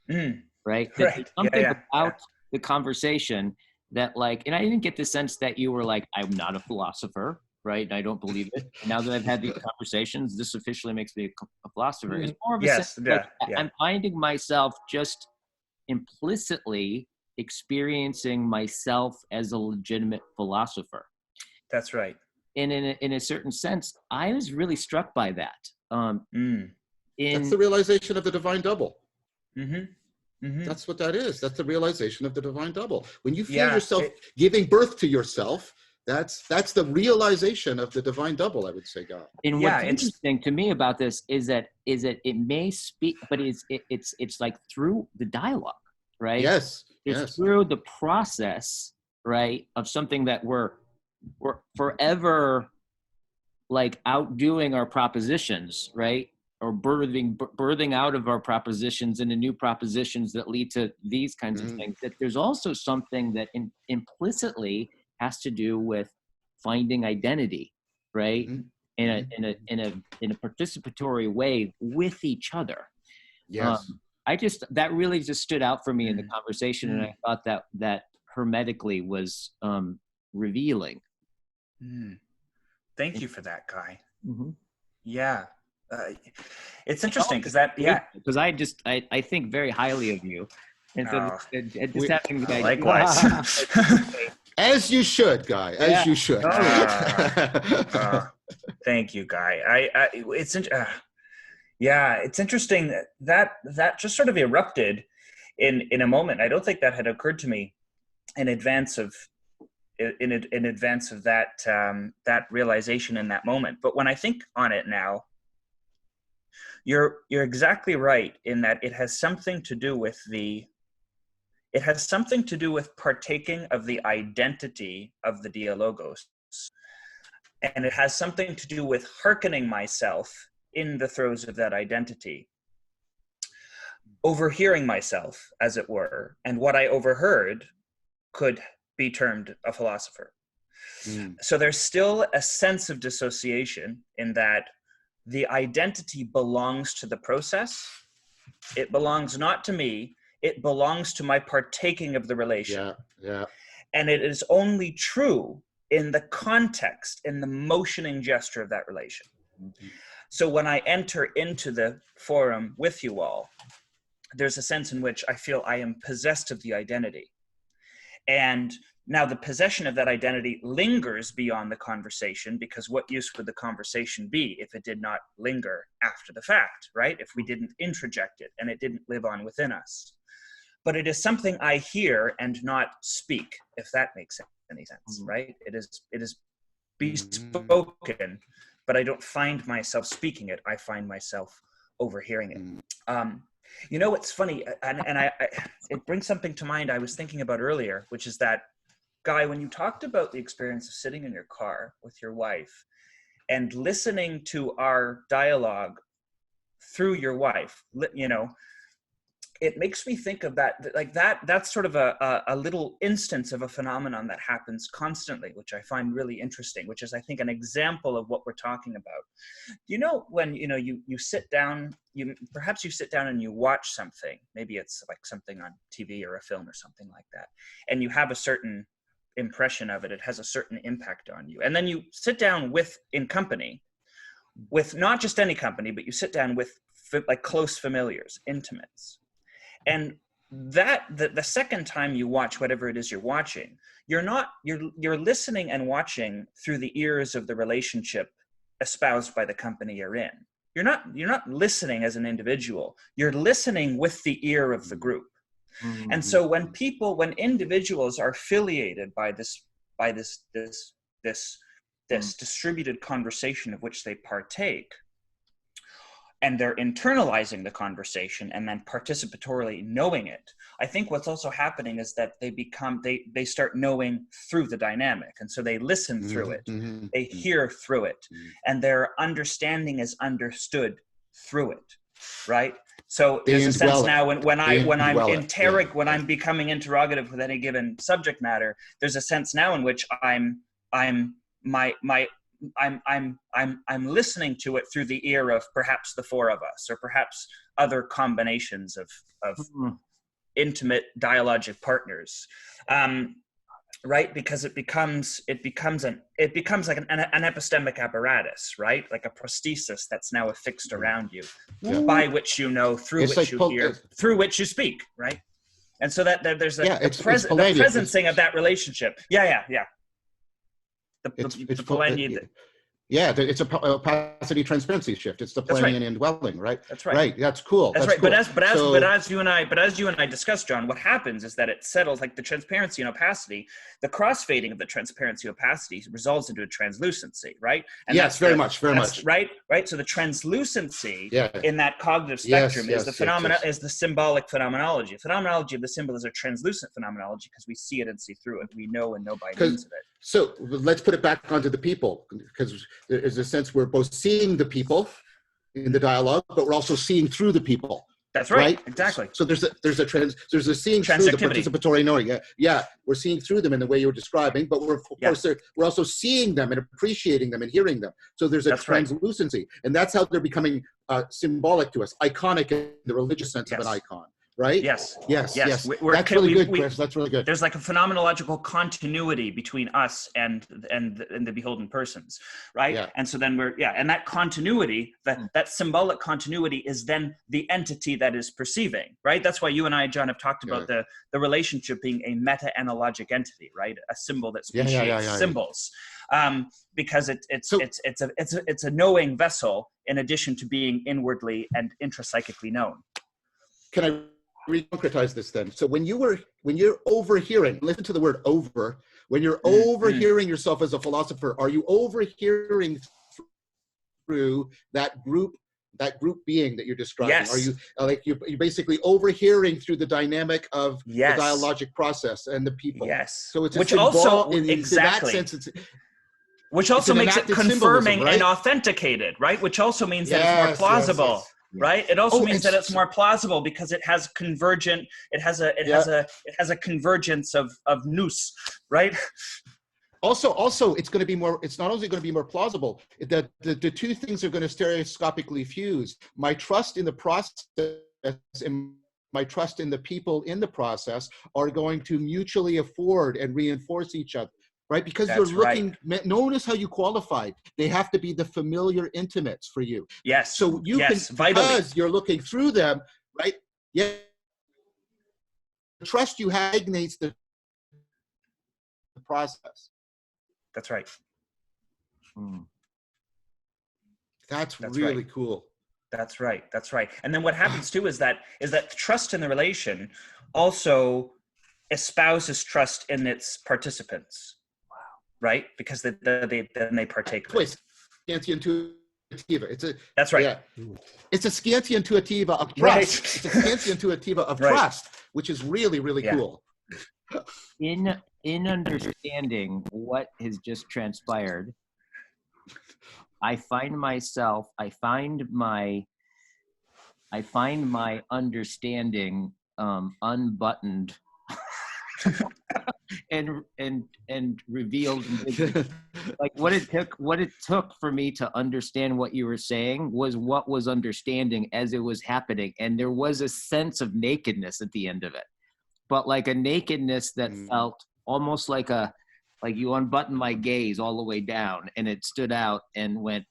right? Right. There's something about the conversation that, like, and I didn't get the sense that you were like, I'm not a philosopher, right? And I don't believe it. And now that I've had these conversations, this officially makes me a philosopher. It's more of a sense that I'm finding myself just implicitly experiencing myself as a legitimate philosopher. That's right. And in a certain sense, I was really struck by that. That's the realization of the divine double. Mm-hmm. That's what that is. That's the realization of the divine double. When you feel yourself giving birth to yourself, that's the realization of the divine double, I would say, God. And what's interesting to me about this is that it may speak, but it's like through the dialogue, right? Yes. It's through the process, right, of something that we're forever like outdoing our propositions, right? Or birthing out of our propositions into new propositions that lead to these kinds of things. That there's also something that implicitly has to do with finding identity, right? In a participatory way with each other. Yes. That really just stood out for me in the conversation, and I thought that hermetically was revealing. Thank you for that, Guy. Mm-hmm. Yeah. It's interesting because because I think very highly of you, and so having the guy, likewise. As you should, Guy. As you should. Thank you, Guy. It's interesting that just sort of erupted in a moment. I don't think that had occurred to me in advance of that realization in that moment. But when I think on it now, you're exactly right in that it has something to do with partaking of the identity of the Dialogos. And it has something to do with hearkening myself in the throes of that identity, overhearing myself, as it were, and what I overheard could be termed a philosopher. So there's still a sense of dissociation in that the identity belongs to the process. It belongs not to me. It belongs to my partaking of the relation. Yeah. And it is only true in the context, in the motioning gesture of that relation. So when I enter into the forum with you all, there's a sense in which I feel I am possessed of the identity. And now the possession of that identity lingers beyond the conversation, because what use would the conversation be if it did not linger after the fact, right? If we didn't introject it and it didn't live on within us. But it is something I hear and not speak, if that makes any sense, right? It is bespoken, but I don't find myself speaking it. I find myself overhearing it. You know, it's funny, and it brings something to mind I was thinking about earlier, which is that, Guy, when you talked about the experience of sitting in your car with your wife and listening to our dialogue through your wife, you know, it makes me think of that, like that's sort of a little instance of a phenomenon that happens constantly, which I find really interesting, which is, I think, an example of what we're talking about. You know, when, you know, you sit down, perhaps you sit down and you watch something, maybe it's like something on TV or a film or something like that, and you have a certain impression of it, it has a certain impact on you. And then you sit down in company, with not just any company, but you sit down with like close familiars, intimates. And that the second time you watch whatever it is you're watching, you're listening and watching through the ears of the relationship espoused by the company you're in. You're not listening as an individual. You're listening with the ear of the group. Mm-hmm. And so when individuals are affiliated by this distributed conversation of which they partake, and they're internalizing the conversation and then participatorily knowing it, I think what's also happening is that they start knowing through the dynamic. And so they listen through it, they hear through it, and their understanding is understood through it, right? So there's a sense now when I'm becoming interrogative with any given subject matter, there's a sense now in which I'm listening to it through the ear of perhaps the four of us, or perhaps other combinations of intimate dialogic partners, right? Because it becomes like an epistemic apparatus, right? Like a prosthesis that's now affixed around you, by which you know, through which you hear, through which you speak, right? And so that there's the presencing of that relationship. It's a opacity transparency shift. It's the playing and indwelling, right? That's right. Right. That's cool. That's right. Cool. But as you and I discussed, John, what happens is that it settles, like the transparency and opacity, the crossfading of the transparency opacity resolves into a translucency, right? And yes, very much. Right. So the translucency in that cognitive spectrum is the symbolic phenomenology. Phenomenology of the symbol is a translucent phenomenology because we see it and see through it. We know and know by means of it. So let's put it back onto the people, because there is a sense we're both seeing the people in the dialogue, but we're also seeing through the people. That's right? Exactly. So there's a seeing through the participatory knowing. Yeah, we're seeing through them in the way you were describing, but we're also seeing them and appreciating them and hearing them. So there's a translucency, and that's how they're becoming symbolic to us, iconic in the religious sense of an icon. Right? Yes. That's really good, Chris. That's really good. There's like a phenomenological continuity between us and the beholden persons, right? Yeah. And so then and that continuity, that symbolic continuity is then the entity that is perceiving, right? That's why you and I, John, have talked about the relationship being a meta-analogic entity, right? A symbol that speciates symbols. Because it's a knowing vessel in addition to being inwardly and intrapsychically known. Can I re-concretize this then? So when you're overhearing, listen to the word over, when you're overhearing yourself as a philosopher, are you overhearing through that group being that you're describing? Yes. Are you you're basically overhearing through the dynamic of the dialogic process and the people? Yes. So it's which also in that sense, which also makes it confirming and authenticated, right? Which also means that it's more plausible. Yes. Right. It also means that it's more plausible because it has convergent. It has a convergence of nous, right? Also, it's going to be more. It's not only going to be more plausible. The two things are going to stereoscopically fuse. My trust in the process and my trust in the people in the process are going to mutually afford and reinforce each other. Right? Because you're looking, notice how you qualified. They have to be the familiar intimates for you. Yes. So you can, because you're looking through them, right? Yeah. The trust you have ignites the process. That's right. That's really cool. That's right. And then what happens too is that trust in the relation also espouses trust in its participants. Right, because then they partake. Scientia intuitiva. That's right. Yeah, it's a scientia intuitiva of trust. Right. It's a scientia intuitiva of trust, which is really, really cool. In understanding what has just transpired, I find my understanding unbuttoned and revealed. Like what it took for me to understand what you were saying was what was understanding as it was happening, and there was a sense of nakedness at the end of it, but like a nakedness that felt almost like you unbuttoned my gaze all the way down, and it stood out and went,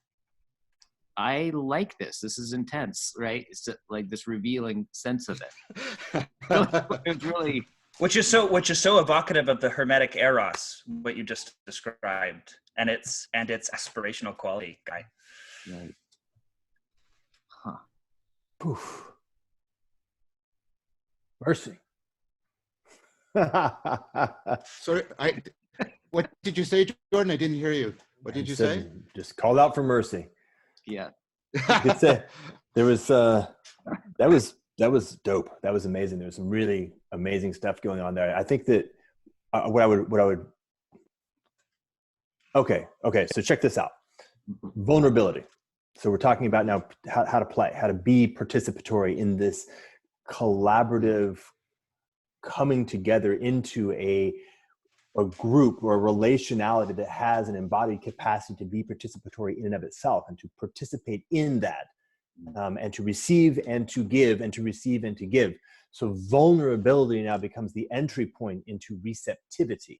I like this. This is intense, right? It's like this revealing sense of it. It's really, which is so evocative of the Hermetic eros, what you just described, and its aspirational quality, Guy. right. Huh. Poof. Mercy. Sorry, what did you say, Jordan? I didn't hear you. What did you say? Just called out for mercy. Yeah. You could say there was that was dope. That was amazing. There was some really amazing stuff going on there. I think that what I would okay. So check this out. Vulnerability. So we're talking about now how to play, how to be participatory in this collaborative coming together into a group or a relationality that has an embodied capacity to be participatory in and of itself, and to participate in that, and to receive and to give, and to receive and to give. So vulnerability now becomes the entry point into receptivity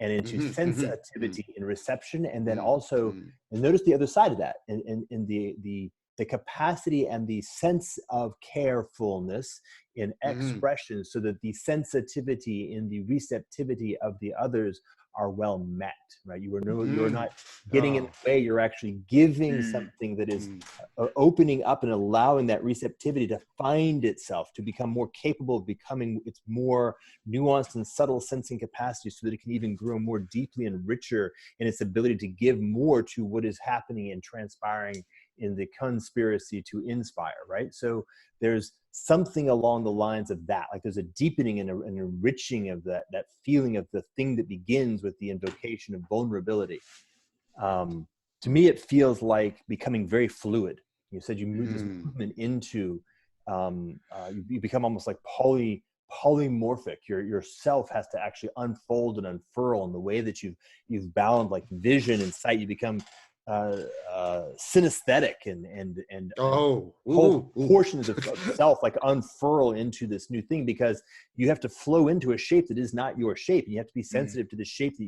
and into sensitivity in reception, and then also, and notice the other side of that, in the capacity and the sense of carefulness in expression, so that the sensitivity in the receptivity of the others are well met, right? You're not getting in the way, you're actually giving something that is opening up and allowing that receptivity to find itself, to become more capable of becoming its more nuanced and subtle sensing capacity, so that it can even grow more deeply and richer in its ability to give more to what is happening and transpiring in the conspiracy to inspire, right? So there's something along the lines of that, like there's a deepening and an enriching of that feeling of the thing that begins with the invocation of vulnerability. To me, it feels like becoming very fluid. You said you move this movement into, you become almost like polymorphic. Your self has to actually unfold and unfurl in the way that you've bound like vision and sight. You become synesthetic and whole portions of self like unfurl into this new thing, because you have to flow into a shape that is not your shape, and you have to be sensitive to the shape that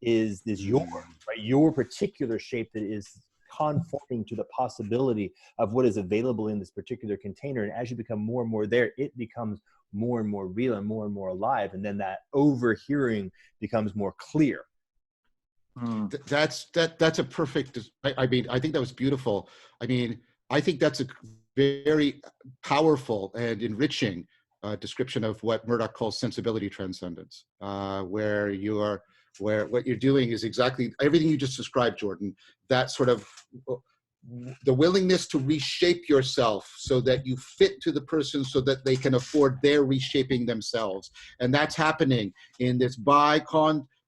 is yours, right? Your particular shape that is conforming to the possibility of what is available in this particular container. And as you become more and more there, it becomes more and more real and more alive, and then that overhearing becomes more clear. That's a perfect, I mean, I think that was beautiful. I mean, I think that's a very powerful and enriching description of what Murdoch calls sensibility transcendence, where what you're doing is exactly everything you just described, Jordan. That sort of the willingness to reshape yourself so that you fit to the person, so that they can afford their reshaping themselves. And that's happening in this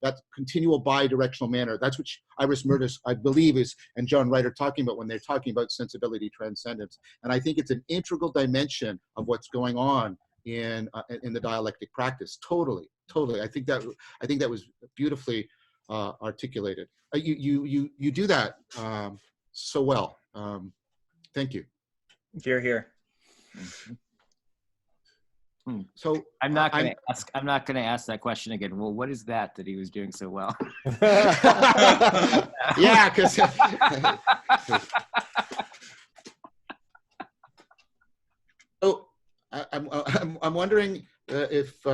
that continual bi-directional manner. That's what Iris Murtis, I believe, and John Wright are talking about when they're talking about sensibility transcendence. And I think it's an integral dimension of what's going on in the dialectic practice. Totally. I think that was beautifully articulated. You do that so well. Thank you. Here. So I'm not going to ask that question again. Well, what is that he was doing so well? Yeah, because so I'm wondering if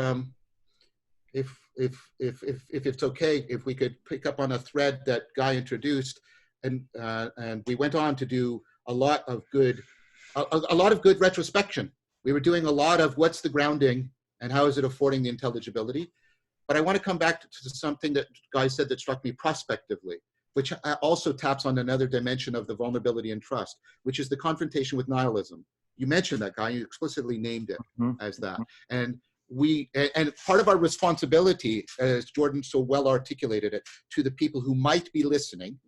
it's okay if we could pick up on a thread that Guy introduced, and we went on to do a lot of good retrospection. We were doing a lot of what's the grounding and how is it affording the intelligibility. But I want to come back to something that Guy said that struck me prospectively, which also taps on another dimension of the vulnerability and trust, which is the confrontation with nihilism. You mentioned that, Guy, you explicitly named it as that. And part of our responsibility, as Jordan so well articulated it, to the people who might be listening,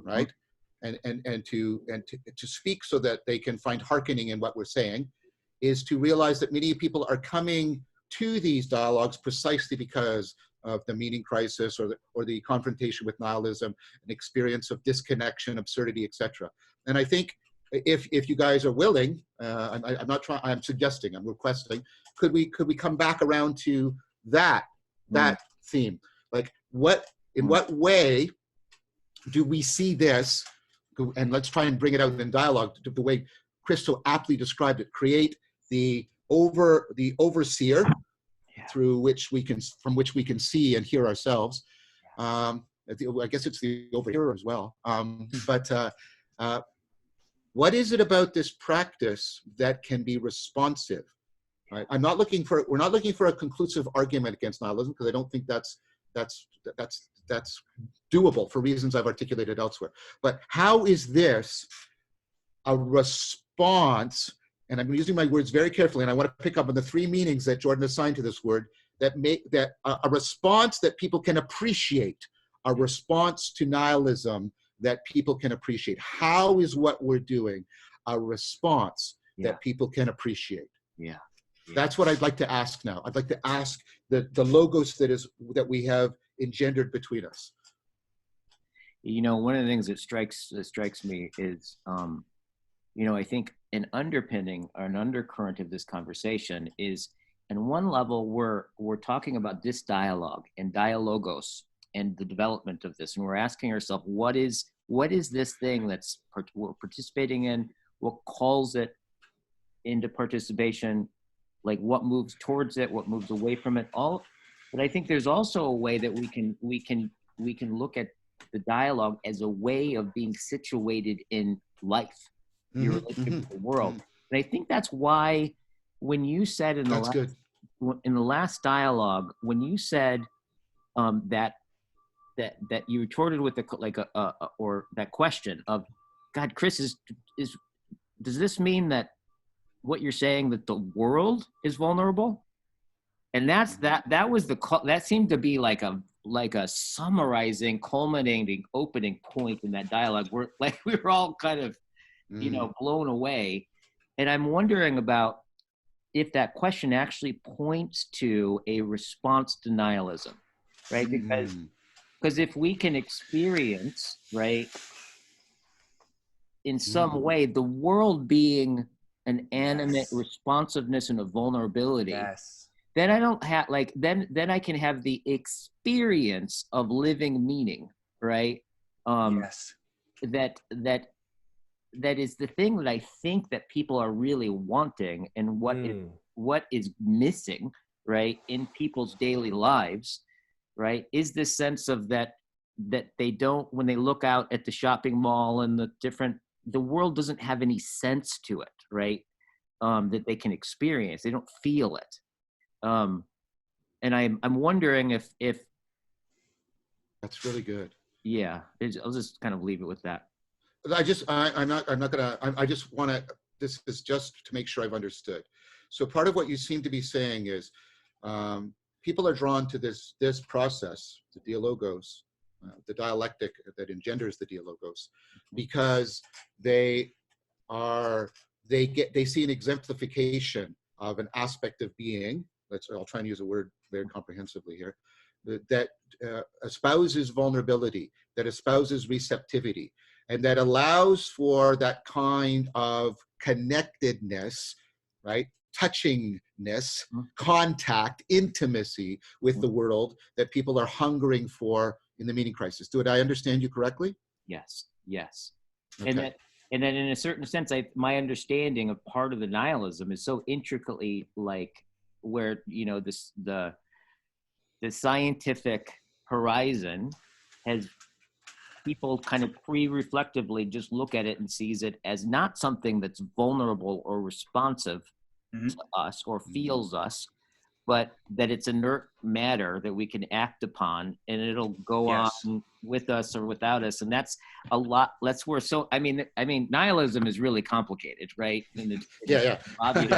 right, and to speak so that they can find hearkening in what we're saying, is to realize that many people are coming to these dialogues precisely because of the meaning crisis or the confrontation with nihilism, an experience of disconnection, absurdity, etc. And I think if you guys are willing, I'm not trying, I'm suggesting, I'm requesting, could we come back around to that theme? Like in what way do we see this? And let's try and bring it out in dialogue the way Chris so aptly described it. Create the overseer from which we can see and hear ourselves. I guess it's the overhearer as well. What is it about this practice that can be responsive? Right? We're not looking for a conclusive argument against nihilism, because I don't think that's doable for reasons I've articulated elsewhere. But how is this a response? And I'm using my words very carefully, and I want to pick up on the three meanings that Jordan assigned to this word, that make that a response that people can appreciate, a response to nihilism that people can appreciate. How is what we're doing a response that people can appreciate? Yeah. That's what I'd like to ask now. I'd like to ask the logos that we have engendered between us. You know, one of the things that strikes me is, you know, I think an underpinning or an undercurrent of this conversation is, on one level, we're talking about this dialogue and dialogos and the development of this, and we're asking ourselves, what is this thing we're participating in? What calls it into participation? Like, what moves towards it? What moves away from it? But I think there's also a way that we can look at the dialogue as a way of being situated in life, your relationship with the world. And I think that's why when you said in the last dialogue, when you said that you retorted with or that question of, God, Chris, does this mean that what you're saying, that the world is vulnerable? And that seemed to be like a summarizing, culminating, opening point in that dialogue, where we were all kind of, you know, blown away. And I'm wondering about if that question actually points to a response to nihilism, right? Because if we can experience, right, in some way, the world being an animate responsiveness and a vulnerability, then I don't have then I can have the experience of living meaning, right? That is the thing that I think that people are really wanting, and what is missing, right, in people's daily lives, right, is this sense of that they don't, when they look out at the shopping mall and the world doesn't have any sense to it, right? That they can experience. They don't feel it. And I'm wondering if that's really good. Yeah, I'll just kind of leave it with that. I just want to, this is just to make sure I've understood. So part of what you seem to be saying is people are drawn to this process, the dialogos, the dialectic that engenders the dialogos, because they see an exemplification of an aspect of being. I'll try and use a word very comprehensively here, that espouses vulnerability, that espouses receptivity, and that allows for that kind of connectedness, right? Touchingness, contact, intimacy with the world that people are hungering for in the meaning crisis. Did I understand you correctly? Yes. Okay. And then in a certain sense, my understanding of part of the nihilism is so intricately where, you know, the scientific horizon has people kind of pre-reflectively just look at it and sees it as not something that's vulnerable or responsive to us or feels us, but that it's inert matter that we can act upon, and it'll go on with us or without us. And that's a lot. I mean, nihilism is really complicated, right? And it's obvious.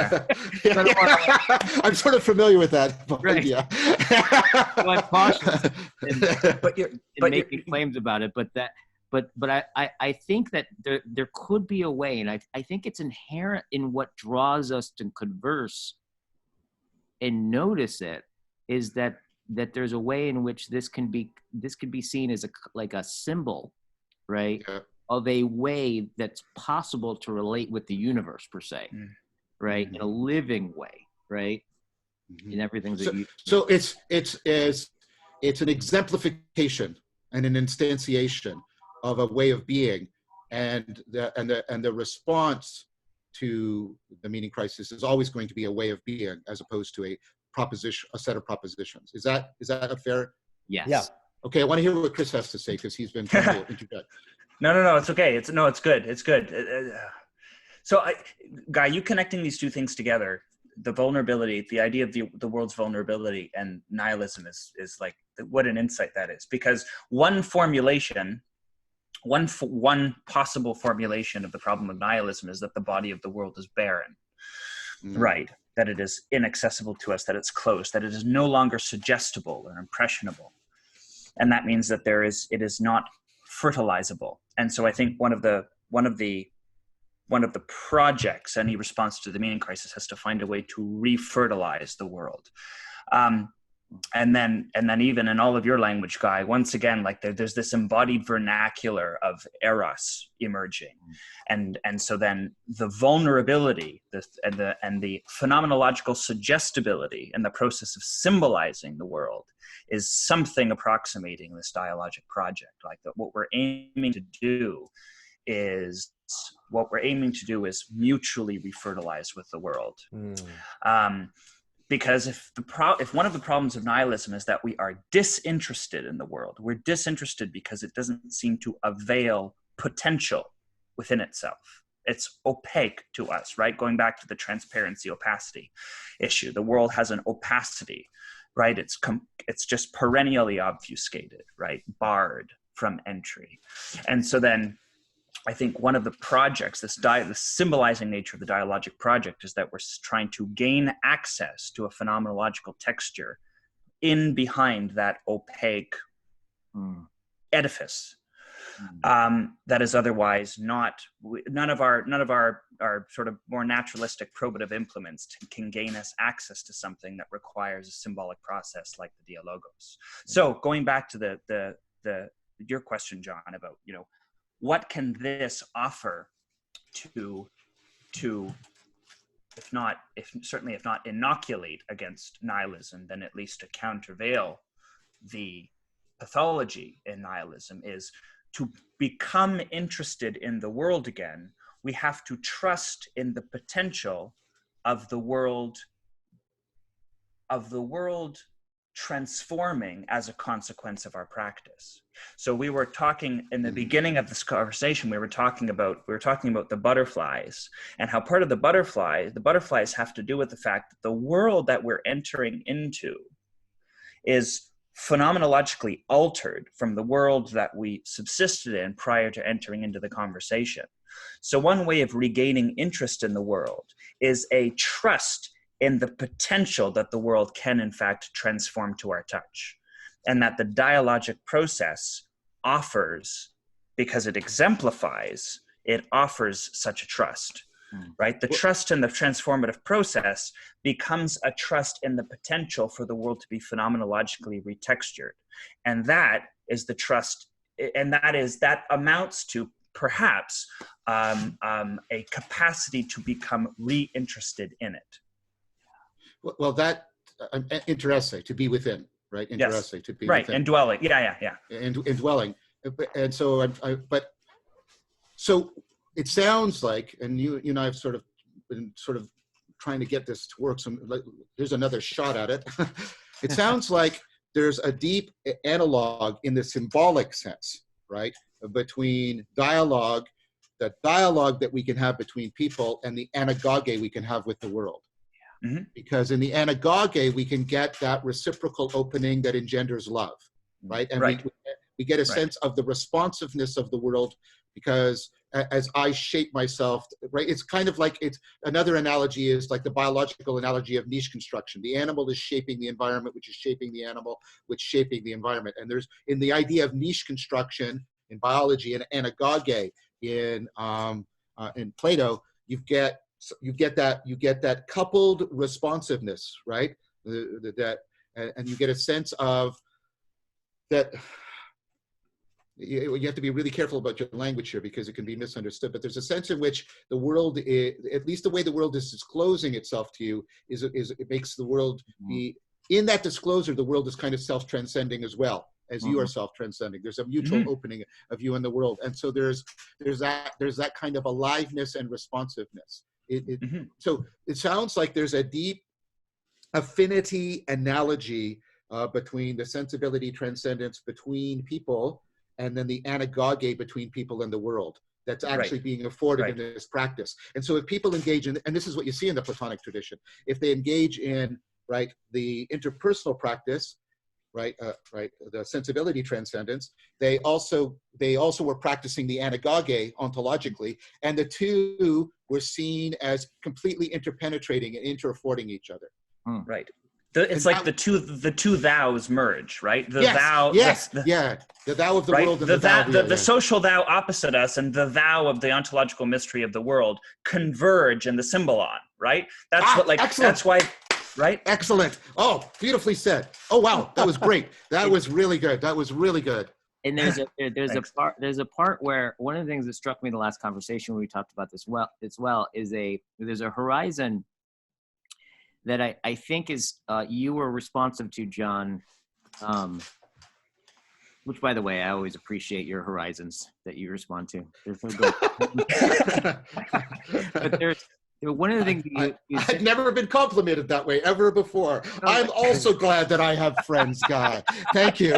I'm sort of familiar with that. Right. Yeah. So I'm cautious in making claims about it, but but I think that there could be a way, and I think it's inherent in what draws us to converse and notice it, is that there's a way in which this could be seen as like a symbol, right, of a way that's possible to relate with the universe per se, right, in a living way, right, in everything that so it's an exemplification and an instantiation of a way of being, and the response to the meaning crisis is always going to be a way of being, as opposed to a set of propositions. Is that a fair? Yes. Yeah. Okay, I want to hear what Chris has to say, because he's been trying to interject. No, it's okay. It's good. It's good. So, Guy, you connecting these two things together, the vulnerability, the idea of the world's vulnerability and nihilism is like, what an insight that is. Because one possible formulation of the problem of nihilism is that the body of the world is barren, right? That it is inaccessible to us, that it's closed, that it is no longer suggestible or impressionable. And that means that it is not fertilizable. And so I think one of the projects, any response to the meaning crisis, has to find a way to refertilize the world. And then even in all of your language, Guy, once again, like there's this embodied vernacular of eros emerging. And so then the vulnerability and the phenomenological suggestibility and the process of symbolizing the world is something approximating this dialogic project. Like what we're aiming to do is mutually refertilize with the world. Because if one of the problems of nihilism is that we are disinterested in the world, we're disinterested because it doesn't seem to avail potential within itself. It's opaque to us, right? Going back to the transparency opacity issue, the world has an opacity, right? It's just perennially obfuscated, right? Barred from entry. And so then I think one of the projects, the symbolizing nature of the dialogic project, is that we're trying to gain access to a phenomenological texture in behind that opaque edifice that is otherwise none of our sort of more naturalistic probative implements can gain us access to something that requires a symbolic process like the Dialogos. So going back to your question, John, about, what can this offer to if not inoculate against nihilism, then at least to countervail the pathology in nihilism, is to become interested in the world again. We have to trust in the potential of the world transforming as a consequence of our practice. So we were talking in the beginning of this conversation, we were talking about the butterflies, and how part of the butterflies have to do with the fact that the world that we're entering into is phenomenologically altered from the world that we subsisted in prior to entering into the conversation. So one way of regaining interest in the world is a trust in the potential that the world can in fact transform to our touch, and that the dialogic process offers, because it exemplifies, it offers such a trust, right? The trust in the transformative process becomes a trust in the potential for the world to be phenomenologically retextured. And that is the trust, and that amounts to perhaps a capacity to become reinterested in it. Well, that interesting, to be within, right? Interesting, yes. To be right, within. And dwelling, yeah. And dwelling, and so so it sounds like, and you and I have sort of been trying to get this to work. So here's another shot at it. It sounds like there's a deep analog in the symbolic sense, right, between dialogue, the dialogue that we can have between people, and the anagoge we can have with the world. Mm-hmm. Because in the anagoge, we can get that reciprocal opening that engenders love, right? And we get a sense of the responsiveness of the world, because as I shape myself, right? It's kind of like, it's another analogy is like the biological analogy of niche construction. The animal is shaping the environment, which is shaping the animal, which is shaping the environment. And there's, in the idea of niche construction, biology, and anagoge in Plato, you get that coupled responsiveness, right? And you get a sense of that. You have to be really careful about your language here because it can be misunderstood, but there's a sense in which the world, at least the way the world is disclosing itself to you, it makes the world be, in that disclosure, the world is kind of self-transcending as well as you are self-transcending. There's a mutual opening of you and the world. And so there's that kind of aliveness and responsiveness. So it sounds like there's a deep affinity analogy between the sensibility transcendence between people and then the anagoge between people and the world that's actually being afforded in this practice. And so if people engage in, and this is what you see in the Platonic tradition, if they engage in, the interpersonal practice, the sensibility transcendence, they also were practicing the anagoge ontologically, and the two were seen as completely interpenetrating and interaffording each other. Right. It's like the two thous merge, right? The thou, the thou of the world and the social thou opposite us, and the thou of the ontological mystery of the world converge in the symbolon, right? That's that's why, right? Excellent. Oh, beautifully said. Oh wow, that was great. That was really good. That was really good. And there's a part where one of the things that struck me in the last conversation when we talked about this is there's a horizon that I think is you were responsive to, John, which, by the way, I always appreciate your horizons that you respond to. They're so good. But there's one of the things I've never been complimented that way ever before. I'm also glad that I have friends, Guy. Thank you.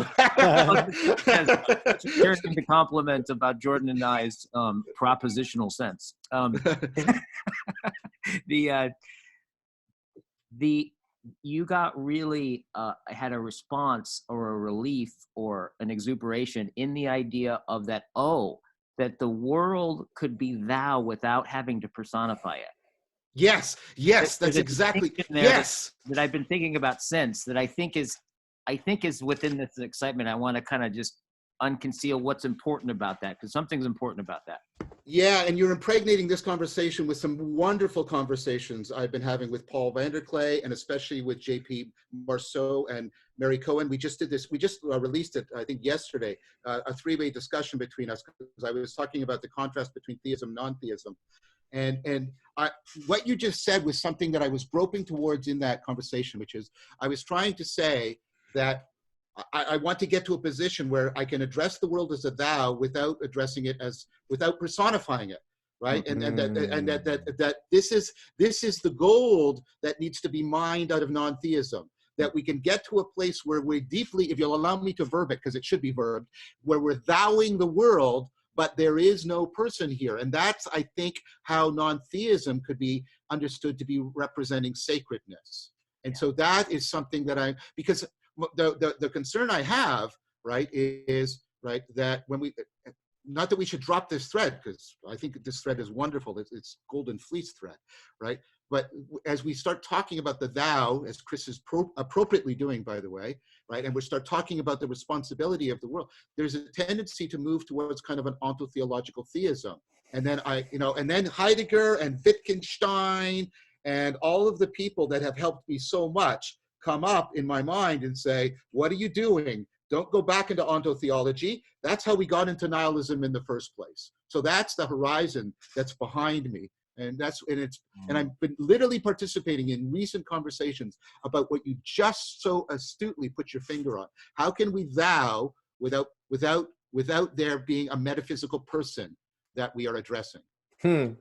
Here's the compliment about Jordan and I's propositional sense. You got really had a response or a relief or an exuberation in the idea of that the world could be thou without having to personify it. Yes, that's exactly, yes. That I've been thinking about since, that I think is within this excitement. I want to kind of just unconceal what's important about that, because something's important about that. Yeah, and you're impregnating this conversation with some wonderful conversations I've been having with Paul Vanderklay, and especially with J.P. Marceau and Mary Cohen. We just did this, we just released it, I think yesterday, a three-way discussion between us, because I was talking about the contrast between theism and non-theism. And what you just said was something that I was groping towards in that conversation, which is I was trying to say that I want to get to a position where I can address the world as a thou without addressing it without personifying it, right? And that this is the gold that needs to be mined out of non-theism. That we can get to a place where we're deeply, if you'll allow me to verb it, because it should be verbed, where we're thouing the world, but there is no person here. And that's, I think, how non-theism could be understood to be representing sacredness. And so that is something that because the concern I have, right, is, right, that when not that we should drop this thread, because I think this thread is wonderful, it's golden fleece thread, right? But as we start talking about the thou, as Chris is appropriately doing, by the way, right, and we start talking about the responsibility of the world, there's a tendency to move towards kind of an ontotheological theism. And then and then Heidegger and Wittgenstein and all of the people that have helped me so much come up in my mind and say, what are you doing? Don't go back into ontotheology. That's how we got into nihilism in the first place. So that's the horizon that's behind me. And I've been literally participating in recent conversations about what you just so astutely put your finger on. How can we thou without there being a metaphysical person that we are addressing? So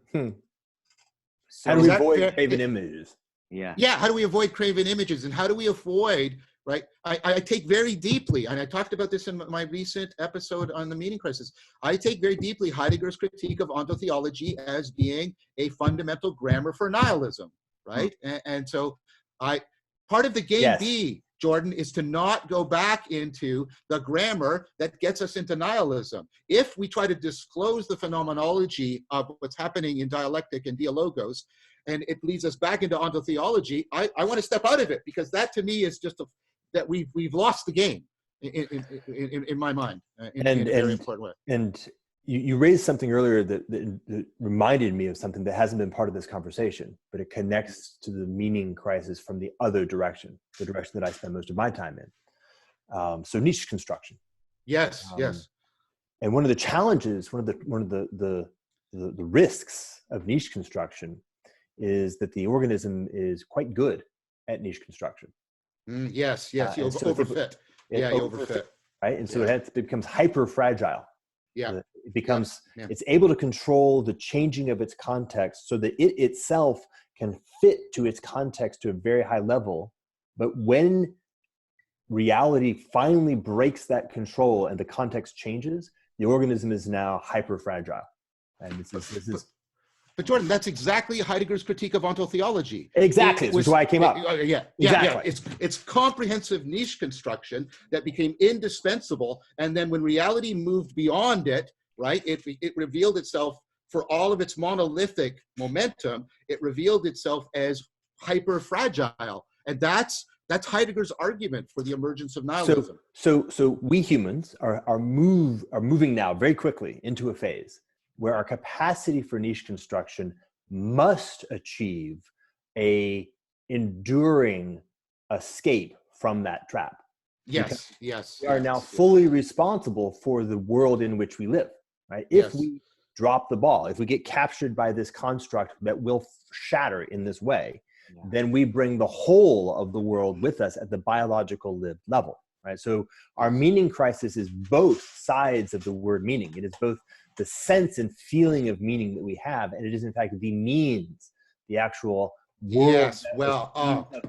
how do we avoid craven images? Yeah. How do we avoid craven images, and how do we avoid, right? I take very deeply, and I talked about this in my recent episode on the meaning crisis. I take very deeply Heidegger's critique of ontotheology as being a fundamental grammar for nihilism, right? And so part of the game B, Jordan, is to not go back into the grammar that gets us into nihilism. If we try to disclose the phenomenology of what's happening in dialectic and dialogos, and it leads us back into ontotheology, I want to step out of it, because that to me is just that we've lost the game. in my mind, in a very important way. And you raised something earlier that reminded me of something that hasn't been part of this conversation, but it connects to the meaning crisis from the other direction, the direction that I spend most of my time in. So niche construction. Yes, yes. And one of the challenges, one of the risks of niche construction is that the organism is quite good at niche construction. Yes, you overfit. You overfit. Right? And so it becomes hyper fragile. Yeah. It becomes, it's able to control the changing of its context so that it itself can fit to its context to a very high level. But when reality finally breaks that control and the context changes, the organism is now hyper fragile. And this is. But Jordan, that's exactly Heidegger's critique of ontotheology. Exactly, which is why I came up. Exactly. It's comprehensive niche construction that became indispensable, and then when reality moved beyond it, right, it revealed itself for all of its monolithic momentum. It revealed itself as hyper fragile, and that's Heidegger's argument for the emergence of nihilism. So we humans are moving now very quickly into a phase where our capacity for niche construction must achieve a enduring escape from that trap. Yes. We are now fully responsible for the world in which we live, right? If we drop the ball, if we get captured by this construct that will shatter in this way, then we bring the whole of the world with us at the biological lived level, right? So our meaning crisis is both sides of the word meaning. It is both the sense and feeling of meaning that we have, and it is in fact the means, the actual world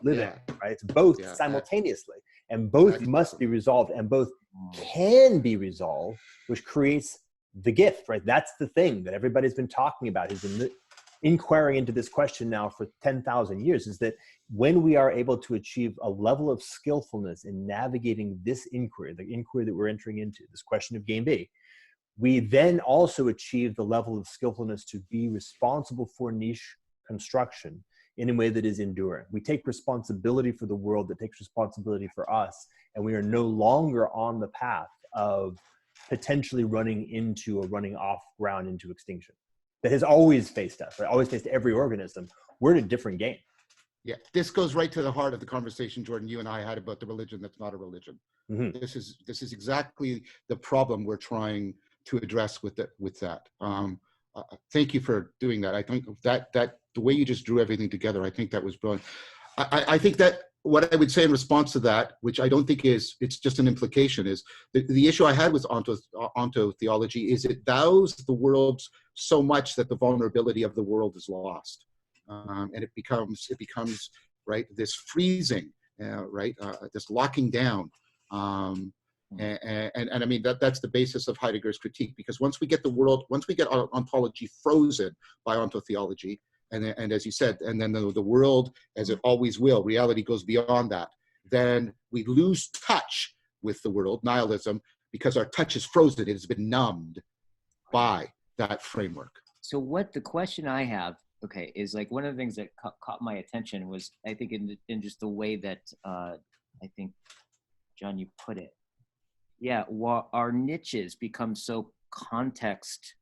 living, right? It's both simultaneously, and both must be resolved, and both can be resolved, which creates the gift, right? That's the thing that everybody's been talking about, has been inquiring into this question now for 10,000 years, is that when we are able to achieve a level of skillfulness in navigating this inquiry, the inquiry that we're entering into, this question of game B, we then also achieve the level of skillfulness to be responsible for niche construction in a way that is enduring. We take responsibility for the world that takes responsibility for us, and we are no longer on the path of potentially running into or running off ground into extinction that has always faced us, right? Always faced every organism. We're in a different game. Yeah, this goes right to the heart of the conversation, Jordan, you and I had about the religion that's not a religion. Mm-hmm. This is exactly the problem we're trying to address with that. Thank you for doing that. I think that the way you just drew everything together, I think that was brilliant. I think that what I would say in response to that, which I don't think it's just an implication, is the issue I had with ontotheology is it vows the world so much that the vulnerability of the world is lost, and it becomes right, this freezing, right, this locking down. And I mean that's the basis of Heidegger's critique, because once we get ontology frozen by ontotheology, and as you said, and then the world, as it always will, reality goes beyond that, then we lose touch with the world, nihilism, because our touch is frozen. It has been numbed by that framework. So what the question I have, okay, is like one of the things that caught my attention was, I think in just the way that I think, John, you put it. Yeah, our niches become so context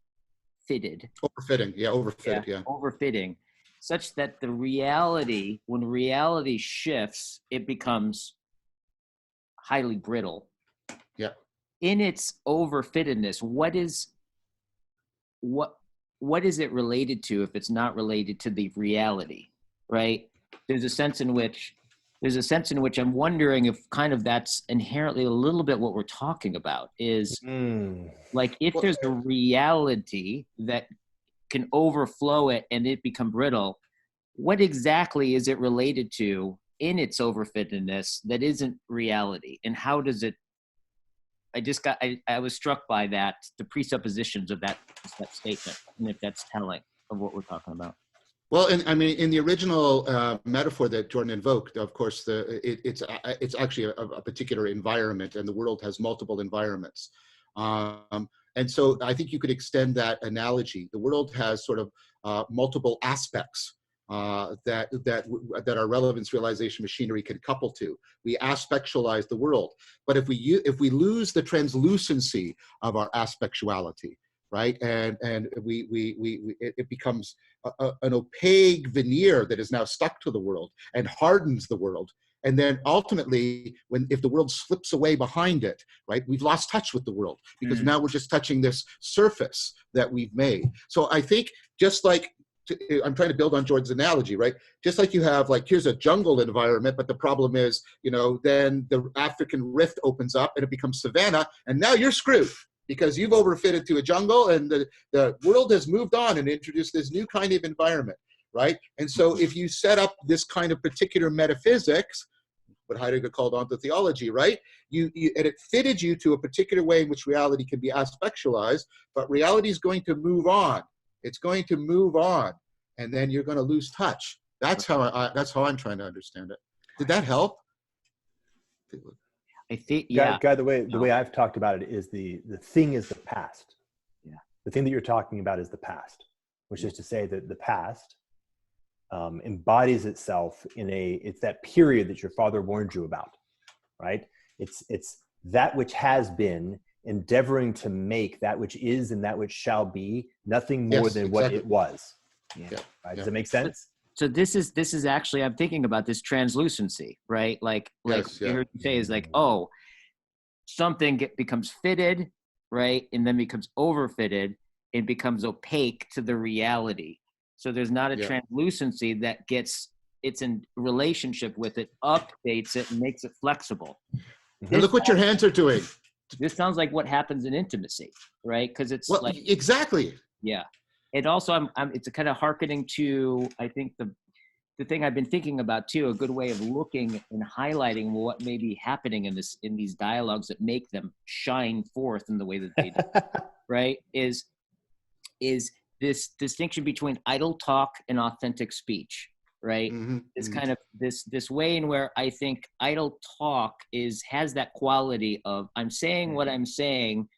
fitted. Overfitting, such that the reality, when reality shifts, it becomes highly brittle. Yeah. In its overfittedness, what is it related to if it's not related to the reality, right? There's a sense in which I'm wondering if kind of that's inherently a little bit what we're talking about is like if there's a reality that can overflow it and it become brittle, what exactly is it related to in its overfittedness that isn't reality? And how does it, I was struck by that, the presuppositions of that statement, and if that's telling of what we're talking about. Well, I mean, in the original metaphor that Jordan invoked, of course, it's actually a particular environment, and the world has multiple environments. And so I think you could extend that analogy. The world has sort of multiple aspects, that our relevance realization machinery can couple to. We aspectualize the world, but if we lose the translucency of our aspectuality, right, and it becomes an opaque veneer that is now stuck to the world and hardens the world. And then ultimately, if the world slips away behind it, right, we've lost touch with the world because now we're just touching this surface that we've made. So I think just like, I'm trying to build on Jordan's analogy, right? Just like you have, like, here's a jungle environment, but the problem is, you know, then the African rift opens up and it becomes savanna, and now you're screwed because you've overfitted to a jungle, and the world has moved on and introduced this new kind of environment, right? And so if you set up this kind of particular metaphysics, what Heidegger called antotheology, right? And it fitted you to a particular way in which reality can be aspectualized, but reality is going to move on. It's going to move on, and then you're going to lose touch. That's how I'm trying to understand it. Did that help? I think, yeah. Guy, the way I've talked about it is the thing is the past. Yeah. The thing that you're talking about is the past, which is to say that the past embodies itself it's that period that your father warned you about, right? It's that which has been endeavoring to make that which is and that which shall be nothing more than what it was. Yeah. Right? Does that make sense? So this is actually, I'm thinking about this translucency, right? Like what you heard you say is like, oh, something becomes fitted, right? And then becomes overfitted. It becomes opaque to the reality. So there's not a translucency that it's in relationship with it, updates it, and makes it flexible. And look what your hands are doing. This sounds like what happens in intimacy, right? Because it's like, exactly. Yeah. And also it's a kind of hearkening to, I think the thing I've been thinking about too, a good way of looking and highlighting what may be happening in these dialogues that make them shine forth in the way that they do, right? Is this distinction between idle talk and authentic speech, right? It's kind of this way in where I think idle talk has that quality of I'm saying what I'm saying,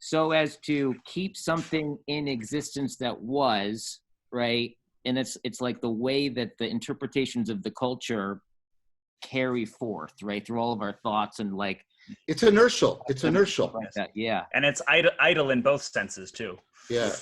so as to keep something in existence that was, right? And it's like the way that the interpretations of the culture carry forth, right, through all of our thoughts, and like it's inertial. It's inertial. Like that, yeah. And it's idle in both senses too. Yeah.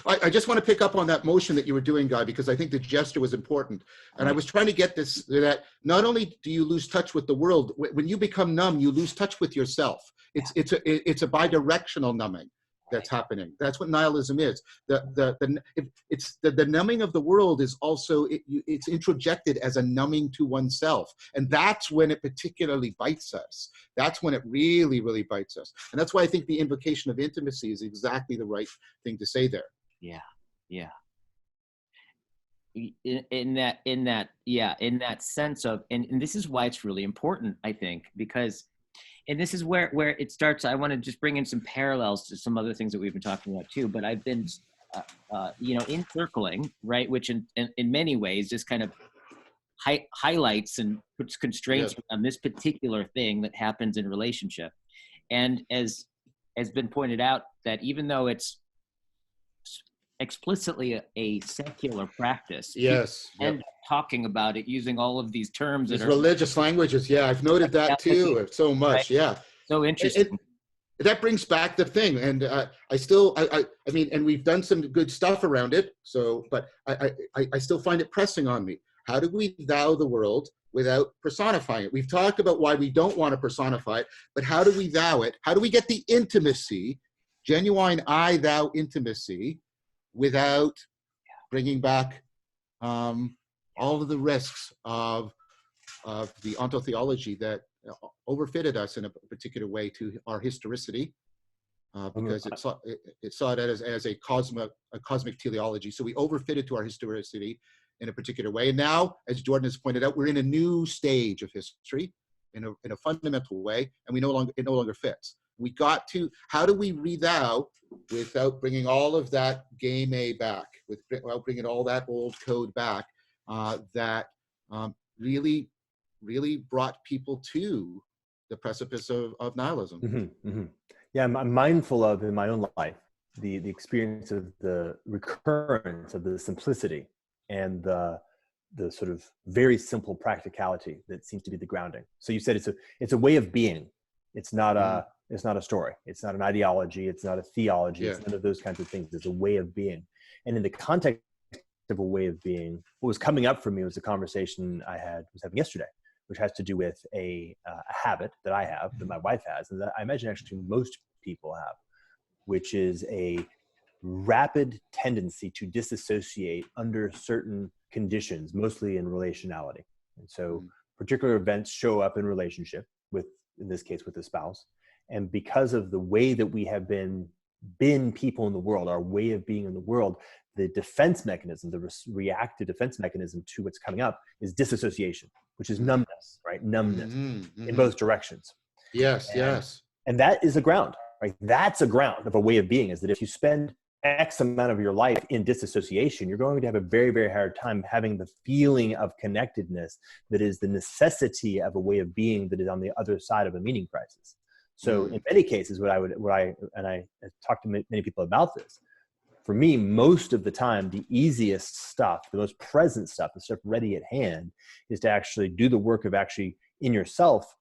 I just want to pick up on that motion that you were doing, Guy, because I think the gesture was important. And I was trying to get this, that not only do you lose touch with the world, when you become numb, you lose touch with yourself. It's a bidirectional numbing that's happening. That's what nihilism is. The numbing of the world is also, it's introjected as a numbing to oneself. And that's when it particularly bites us. That's when it really, really bites us. And that's why I think the invocation of intimacy is exactly the right thing to say there. Yeah. In that sense of, and this is why it's really important, I think, because, and this is where it starts. I want to just bring in some parallels to some other things that we've been talking about too, but I've been, encircling, right? Which in many ways just kind of highlights and puts constraints on this particular thing that happens in relationship. And as has been pointed out, that even though it's explicitly a secular practice, and talking about it using all of these terms that are religious languages. Yeah, I've noted that too so much. Right? Yeah, so interesting. That brings back the thing, and I mean, and we've done some good stuff around it. So, but I still find it pressing on me. How do we thou the world without personifying it? We've talked about why we don't want to personify it, but how do we thou it? How do we get the intimacy, genuine I-thou intimacy, without bringing back all of the risks of the antotheology that overfitted us in a particular way to our historicity, because it saw it as a cosmic teleology. So we overfitted to our historicity in a particular way. And now, as Jordan has pointed out, we're in a new stage of history in a fundamental way, and it no longer fits. We got to, how do we re-thou without bringing all of that game A back, without bringing all that old code back, that really brought people to the precipice of nihilism. Yeah, I'm mindful of in my own life the experience of the recurrence of the simplicity and the sort of very simple practicality that seems to be the grounding. So you said it's a way of being. It's not a story. It's not an ideology. It's not a theology. It's none of those kinds of things. It's a way of being. And in the context of a way of being, what was coming up for me was a conversation I was having yesterday, which has to do with a habit that I have, that my wife has, and that I imagine actually most people have, which is a rapid tendency to disassociate under certain conditions, mostly in relationality. And so particular events show up in relationship with, in this case, with the spouse. And because of the way that we have been people in the world, our way of being in the world, the defense mechanism, the reactive defense mechanism to what's coming up is disassociation, which is numbness, right? Numbness in both directions. Yes, yes. And that is a ground, right? That's a ground of a way of being, is that if you spend X amount of your life in disassociation, you're going to have a very, very hard time having the feeling of connectedness that is the necessity of a way of being that is on the other side of a meaning crisis. So in many cases, I talk to many people about this. For me, most of the time, the easiest stuff, the most present stuff, the stuff ready at hand, is to actually do the work of actually in yourself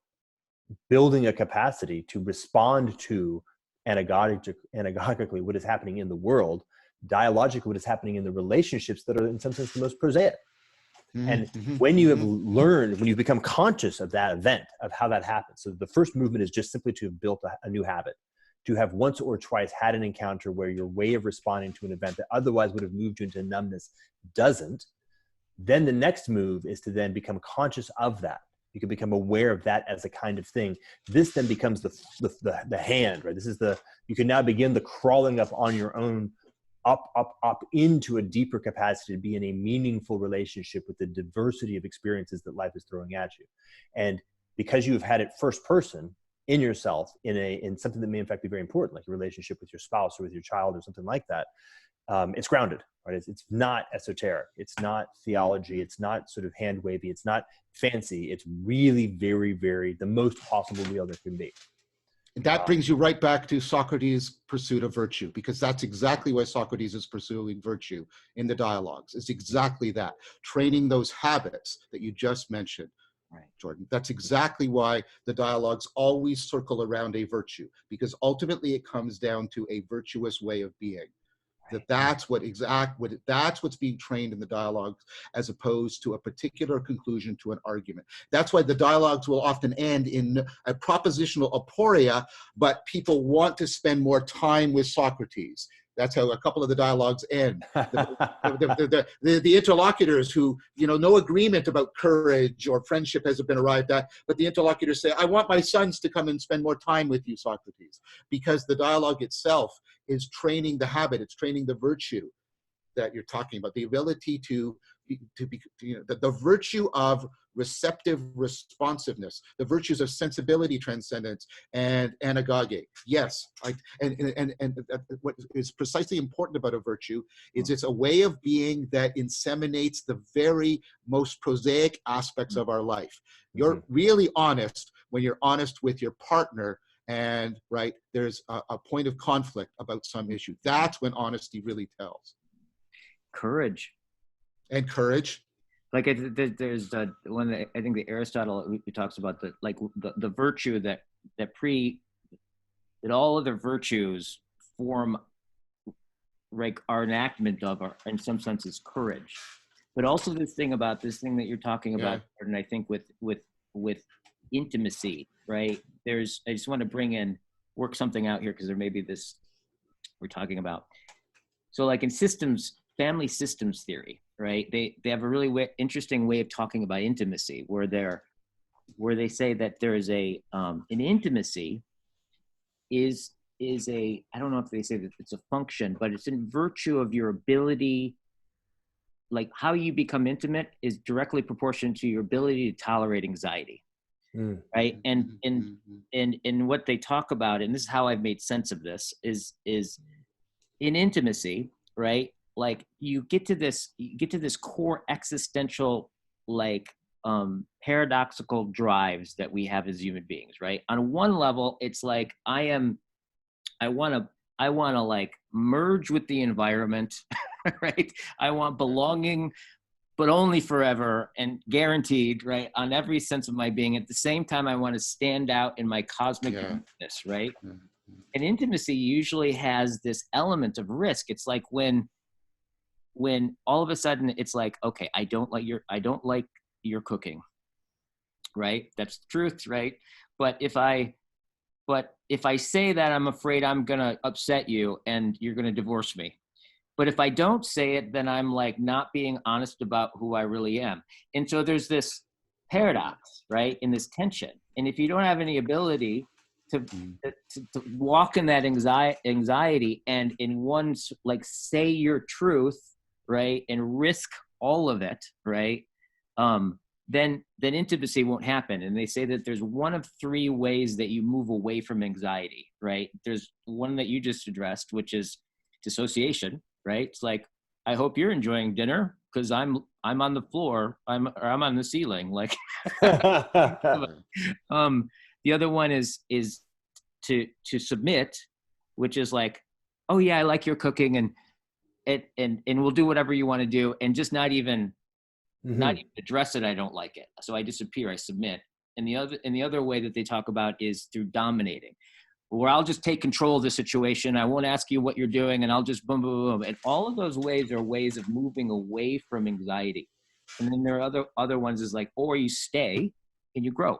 building a capacity to respond to anagogically what is happening in the world, dialogically what is happening in the relationships that are in some sense the most prosaic. And when you have learned, when you become conscious of that event, of how that happens. So the first movement is just simply to have built a new habit, to have once or twice had an encounter where your way of responding to an event that otherwise would have moved you into numbness doesn't. Then the next move is to then become conscious of that. You can become aware of that as a kind of thing. This then becomes the hand, right? You can now begin the crawling up on your own, up into a deeper capacity to be in a meaningful relationship with the diversity of experiences that life is throwing at you. And because you've had it first person in yourself, in something that may in fact be very important, like a relationship with your spouse or with your child or something like that, it's grounded, right? It's not esoteric. It's not theology. It's not sort of hand wavy. It's not fancy. It's really very, very the most possible real there can be. And that brings you right back to Socrates' pursuit of virtue, because that's exactly why Socrates is pursuing virtue in the dialogues. It's exactly that, training those habits that you just mentioned, right, Jordan. That's exactly why the dialogues always circle around a virtue, because ultimately it comes down to a virtuous way of being. That's what's being trained in the dialogues, as opposed to a particular conclusion to an argument. That's why the dialogues will often end in a propositional aporia, but people want to spend more time with Socrates. That's how a couple of the dialogues end. The interlocutors who, no agreement about courage or friendship has been arrived at, but the interlocutors say, I want my sons to come and spend more time with you, Socrates, because the dialogue itself is training the habit, it's training the virtue that you're talking about, the ability to be the virtue of receptive responsiveness, the virtues of sensibility, transcendence, and anagoge. Yes, and what is precisely important about a virtue is it's a way of being that inseminates the very most prosaic aspects of our life. You're really honest when you're honest with your partner, and right, there's a point of conflict about some issue. That's when honesty really tells. Courage. And courage. Like there's one, I think the Aristotle, he talks about the virtue that all other virtues form, like our enactment of, in some sense, is courage. But also this thing that you're talking about, and I think with intimacy, right? I just want to work something out here, because there may be this we're talking about. So like in family systems theory, right? They have a really interesting way of talking about intimacy, where they say that there is an intimacy is a, I don't know if they say that it's a function, but it's in virtue of your ability, like how you become intimate is directly proportional to your ability to tolerate anxiety. Right. And what they talk about, and this is how I've made sense of this, is in intimacy, right? Like you get to this core existential, paradoxical drives that we have as human beings, right? On one level, it's like I want to like merge with the environment right? I want belonging, but only forever and guaranteed, right? On every sense of my being. At the same time, I want to stand out in my cosmic uniqueness, right? And intimacy usually has this element of risk. It's like when all of a sudden it's like, okay, I don't like your cooking, right? That's the truth, right? But if I say that, I'm afraid I'm gonna upset you and you're gonna divorce me. But if I don't say it, then I'm like not being honest about who I really am. And so there's this paradox, right, in this tension. And if you don't have any ability to walk in that anxiety and in one, like, say your truth, right, and risk all of it, right, then intimacy won't happen. And they say that there's one of three ways that you move away from anxiety, right? There's one that you just addressed, which is dissociation, right? It's like, I hope you're enjoying dinner because I'm on the floor, I'm on the ceiling, like. The other one is to submit, which is like, oh yeah, I like your cooking, and we'll do whatever you want to do, and just not even address it. I don't like it, so I disappear, I submit. And the other way that they talk about is through dominating, where I'll just take control of the situation. I won't ask you what you're doing, and I'll just boom, boom, boom. And all of those ways are ways of moving away from anxiety. And then there are other ones is like, or you stay and you grow.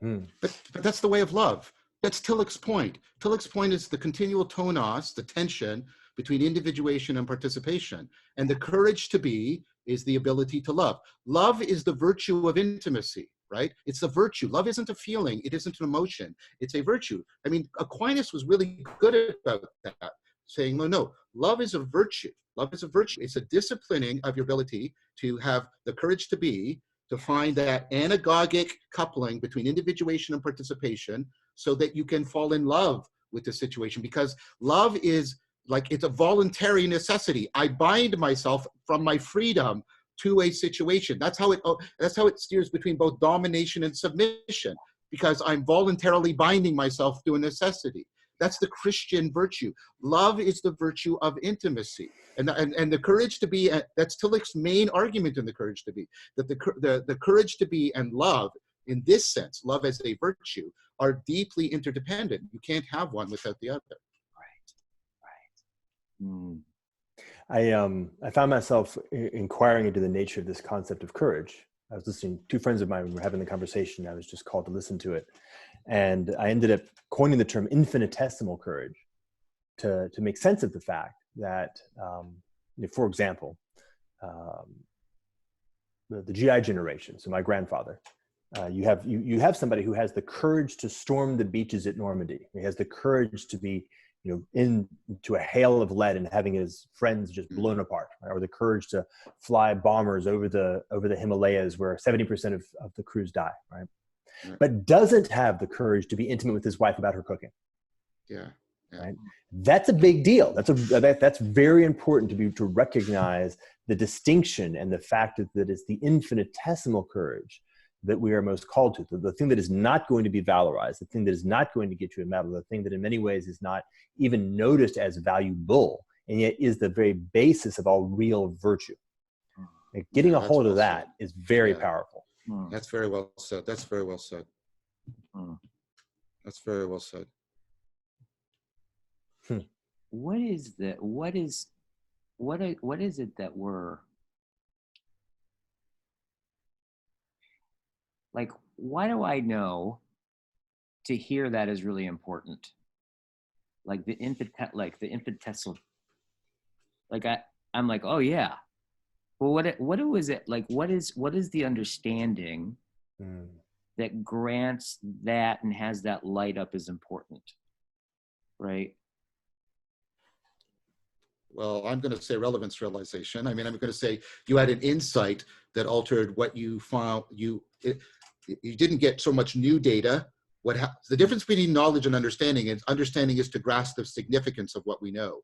But that's the way of love. That's Tillich's point. Tillich's point is the continual tonos, the tension between individuation and participation. And the courage to be is the ability to love. Love is the virtue of intimacy, right? It's a virtue. Love isn't a feeling. It isn't an emotion. It's a virtue. I mean, Aquinas was really good about that, saying, no, love is a virtue. Love is a virtue. It's a disciplining of your ability to have the courage to be, to find that anagogic coupling between individuation and participation so that you can fall in love with the situation. Because love is like, it's a voluntary necessity. I bind myself from my freedom to a situation. That's how it steers between both domination and submission, because I'm voluntarily binding myself to a necessity. That's the Christian virtue. Love is the virtue of intimacy. And the courage to be, that's Tillich's main argument in the courage to be, that the courage to be and love, in this sense, love as a virtue, are deeply interdependent. You can't have one without the other. I found myself inquiring into the nature of this concept of courage. I was listening, two friends of mine were having the conversation. I was just called to listen to it. And I ended up coining the term infinitesimal courage to make sense of the fact that, for example, the GI generation, so my grandfather, you have somebody who has the courage to storm the beaches at Normandy. He has the courage to be, into a hail of lead and having his friends just blown apart, right? Or the courage to fly bombers over the Himalayas where 70% of the crews die, right? But doesn't have the courage to be intimate with his wife about her cooking. Yeah. Right. That's a big deal. That's very important to recognize the distinction and the fact that it's the infinitesimal courage that we are most called to. The thing that is not going to be valorized, the thing that is not going to get you a medal, the thing that in many ways is not even noticed as valuable, and yet is the very basis of all real virtue. Like getting a hold of that is very powerful. That's very well said. That's very well said. That's very well said. What is it that we're like, why do I know to hear that is really important? Like the infinitesimal, like I'm like, oh yeah. Well, what is it like? What is the understanding that grants that and has that light up is important, right? Well, I'm going to say relevance realization. I mean, I'm going to say you had an insight that altered what you found. You didn't get so much new data. The difference between knowledge and understanding is to grasp the significance of what we know,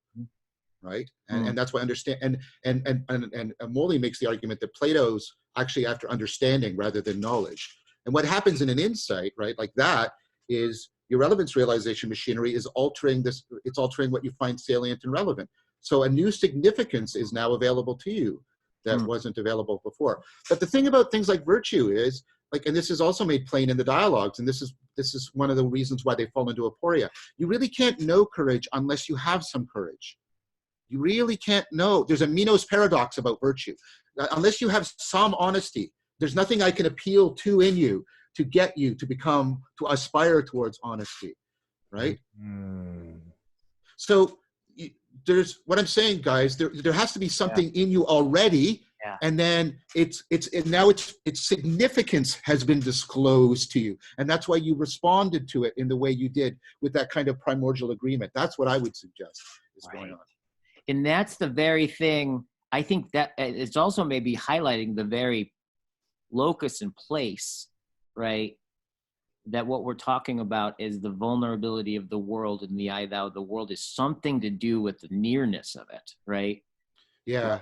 right? And that's why understand. And Molly makes the argument that Plato's actually after understanding rather than knowledge. And what happens in an insight, right, like that, is your relevance realization machinery is altering this. It's altering what you find salient and relevant. So a new significance is now available to you that wasn't available before. But the thing about things like virtue is, like, and this is also made plain in the dialogues, and this is one of the reasons why they fall into aporia. You really can't know courage unless you have some courage. You really can't know. There's a Meno's paradox about virtue. Unless you have some honesty, there's nothing I can appeal to in you to get you to aspire towards honesty, right? So there's what I'm saying, guys. There has to be something in you already, and then its significance has been disclosed to you, and that's why you responded to it in the way you did with that kind of primordial agreement. That's what I would suggest is going on. And that's the very thing. I think that it's also maybe highlighting the very locus and place, right? That what we're talking about is the vulnerability of the world and the I, thou, the world is something to do with the nearness of it, right? Yeah.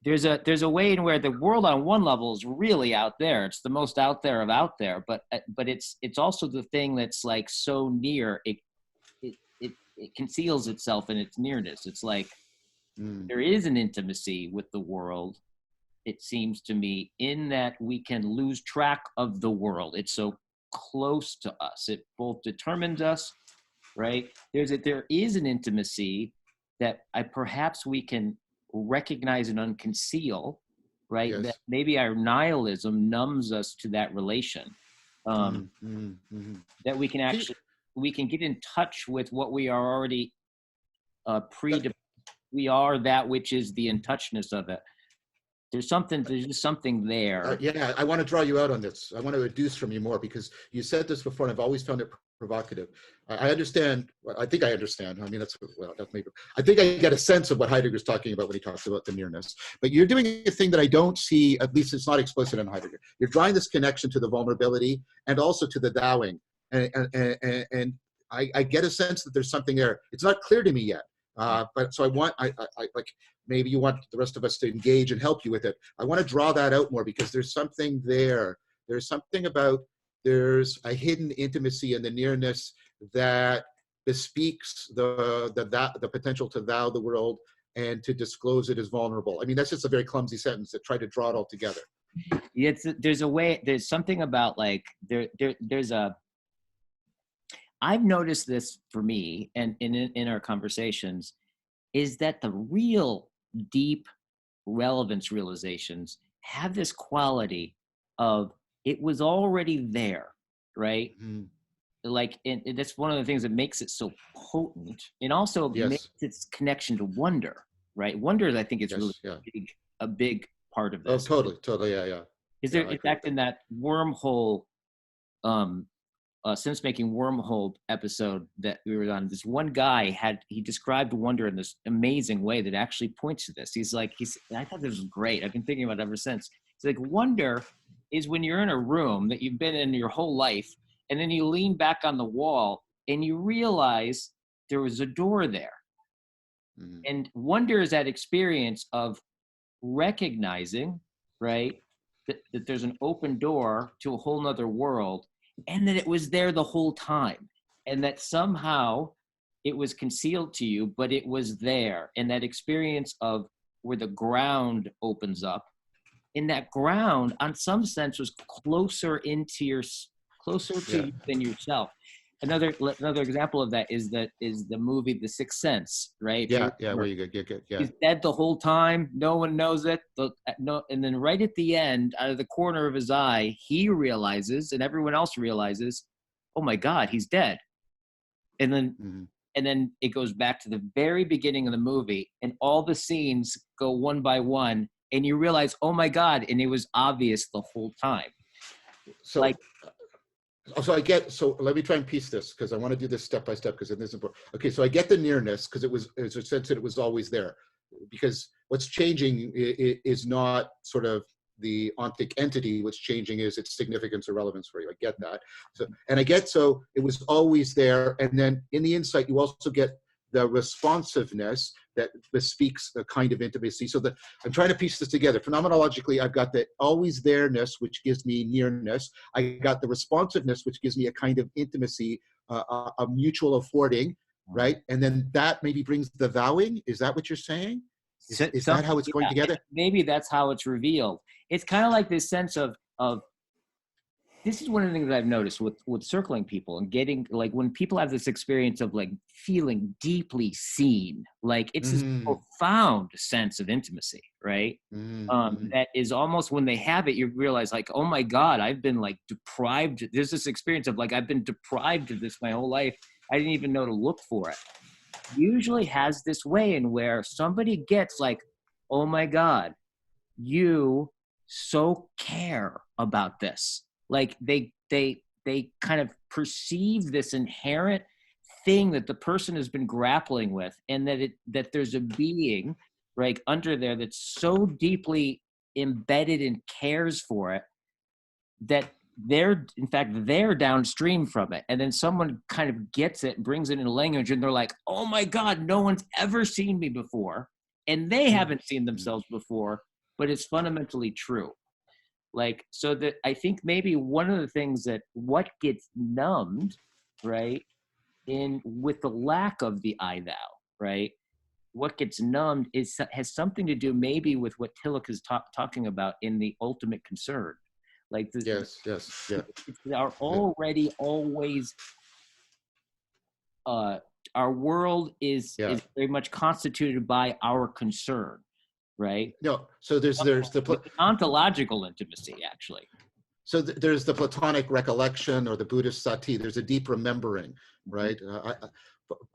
There's a way in where the world on one level is really out there. It's the most out there of out there, but it's also the thing that's like so near, it conceals itself in its nearness. It's like there is an intimacy with the world, it seems to me, in that we can lose track of the world. It's so close to us. It both determines us, right? There is an intimacy that perhaps we can recognize and unconceal, right? Yes. That maybe our nihilism numbs us to that relation. That we can get in touch with what we are already we are that which is the in touchness of it. There's just something there. Yeah, I want to draw you out on this. I want to deduce from you more, because you said this before and I've always found it provocative. I understand. I think I understand. I mean, that's maybe. I think I get a sense of what Heidegger's talking about when he talks about the nearness. But you're doing a thing that I don't see, at least it's not explicit in Heidegger. You're drawing this connection to the vulnerability and also to the vowing. And I get a sense that there's something there. It's not clear to me yet. But so I like, maybe you want the rest of us to engage and help you with it. I want to draw that out more, because there's something there. There's something about, there's a hidden intimacy in the nearness that bespeaks the potential to thou the world and to disclose it as vulnerable. I mean, that's just a very clumsy sentence to try to draw it all together. There's something about like, I've noticed this for me, and in our conversations, is that the real deep relevance realizations have this quality of it was already there, right? Like, and that's one of the things that makes it so potent, and also makes its connection to wonder, right? Wonder, I think, is really a big part of this. Oh, totally, yeah. Is there, in fact, in that wormhole, sense-making wormhole episode that we were on, this one guy he described wonder in this amazing way that actually points to this. I thought this was great. I've been thinking about it ever since. It's like, wonder is when you're in a room that you've been in your whole life, and then you lean back on the wall and you realize there was a door there. And wonder is that experience of recognizing, right, that there's an open door to a whole nother world, and that it was there the whole time, and that somehow it was concealed to you, but it was there. And that experience of where the ground opens up, and that ground, on some sense, was closer to you than yourself. Another example of that is the movie The Sixth Sense, right? Yeah. Where you get. He's dead the whole time. No one knows it. And then right at the end, out of the corner of his eye, he realizes, and everyone else realizes, oh my God, he's dead. And then it goes back to the very beginning of the movie, and all the scenes go one by one, and you realize, oh my God, and it was obvious the whole time. So, so let me try and piece this, because I want to do this step by step, because it is important. Okay, so I get the nearness, because it's a sense that it was always there, because what's changing is not sort of the ontic entity. What's changing is its significance or relevance for you. I get that. So it was always there, and then in the insight you also get the responsiveness that bespeaks a kind of intimacy. So I'm trying to piece this together. Phenomenologically, I've got the always there-ness, which gives me nearness. I got the responsiveness, which gives me a kind of intimacy, a mutual affording, right? And then that maybe brings the vowing. Is that what you're saying? Is that how it's going together? Maybe that's how it's revealed. It's kind of like this sense of this is one of the things that I've noticed with circling people and getting, like, when people have this experience of like feeling deeply seen, like it's this profound sense of intimacy, right? That is almost, when they have it, you realize like, oh my God, I've been like deprived. There's this experience of like, I've been deprived of this my whole life. I didn't even know to look for it. Usually has this way in where somebody gets like, oh my God, you so care about this. Like they kind of perceive this inherent thing that the person has been grappling with, and that there's a being right under there that's so deeply embedded and cares for it that they're downstream from it. And then someone kind of gets it, brings it in language, and they're like, oh my God, no one's ever seen me before. And they haven't seen themselves before, but it's fundamentally true. Like, so that I think maybe one of the things that what gets numbed, right, with the lack of the I thou, right, what gets numbed has something to do maybe with what Tillich is talking about in the ultimate concern. Like this, yes. Are already always our world is very much constituted by our concern, right? No, so there's the ontological intimacy, actually. So there's the Platonic recollection or the Buddhist sati. There's a deep remembering, right?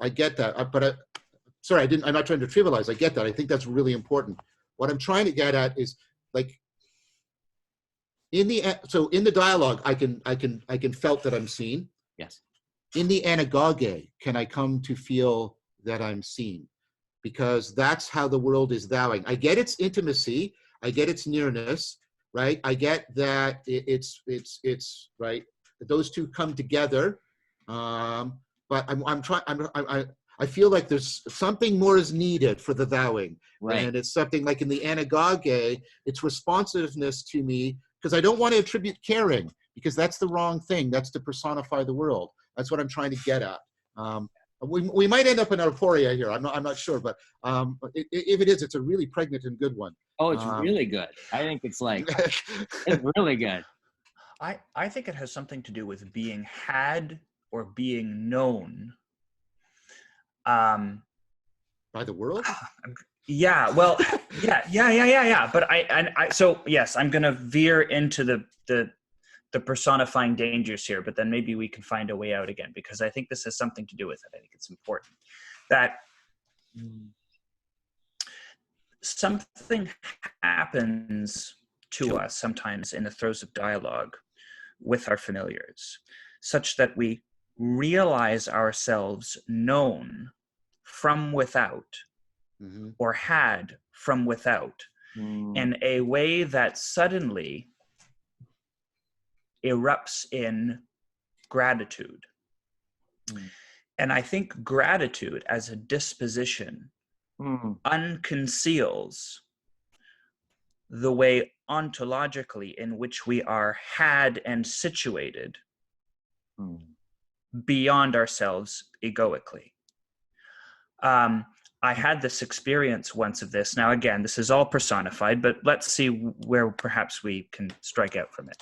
I get that, but sorry, I'm not trying to trivialize. I get that. I think that's really important. What I'm trying to get at is like, in the dialogue, I can felt that I'm seen. Yes. In the anagoge, can I come to feel that I'm seen? Because that's how the world is thouing. I get its intimacy, I get its nearness, right? I get that it's right. Those two come together, but I feel like there's something more is needed for the thouing, right? And it's something like in the anagoge, it's responsiveness to me, because I don't want to attribute caring, because that's the wrong thing. That's to personify the world. That's what I'm trying to get at. We might end up in aporia here. I'm not sure, but if it is, it's a really pregnant and good one. Oh, it's really good. I think it's like it's really good. I think it has something to do with being had or being known. By the world? Yeah, well, yeah. But so yes, I'm going to veer into the personifying dangers here, but then maybe we can find a way out again, because I think this has something to do with it. I think it's important that something happens to us sometimes in the throes of dialogue with our familiars, such that we realize ourselves known from without, or had from without, in a way that suddenly erupts in gratitude. And I think gratitude as a disposition unconceals the way ontologically in which we are had and situated beyond ourselves egoically. I had this experience once of this. Now, again, this is all personified, but let's see where perhaps we can strike out from it.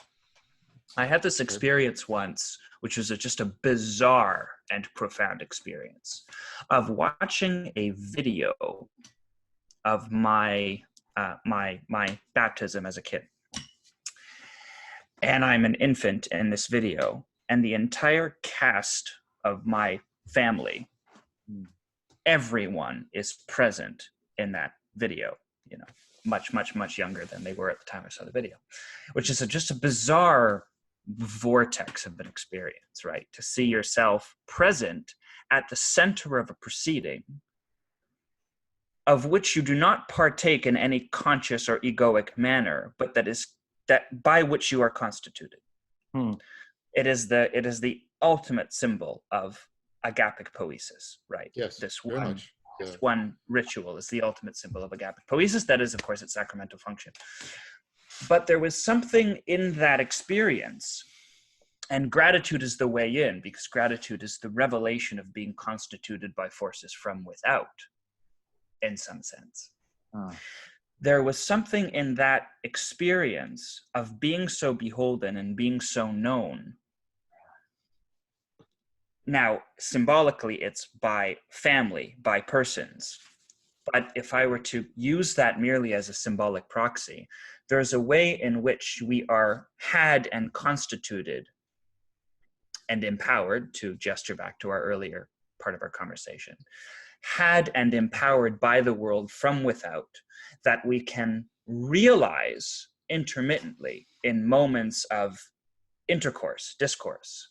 I had this experience once, which was just a bizarre and profound experience, of watching a video of my baptism as a kid. And I'm an infant in this video, and the entire cast of my family, everyone is present in that video, much younger than they were at the time I saw the video, which is just a bizarre vortex of an experience, right? To see yourself present at the center of a proceeding of which you do not partake in any conscious or egoic manner, but that by which you are constituted. It is the ultimate symbol of agapic poiesis, right? Yes, this one ritual is the ultimate symbol of agapic poiesis. That is, of course, its sacramental function. But there was something in that experience And gratitude is the way in, because gratitude is the revelation of being constituted by forces from without, in some sense. There was something in that experience of being so beholden and being so known. Now, symbolically, it's by family, by persons. But if I were to use that merely as a symbolic proxy, there's a way in which we are had and constituted and empowered, to gesture back to our earlier part of our conversation, had and empowered by the world from without, that we can realize intermittently in moments of intercourse, discourse,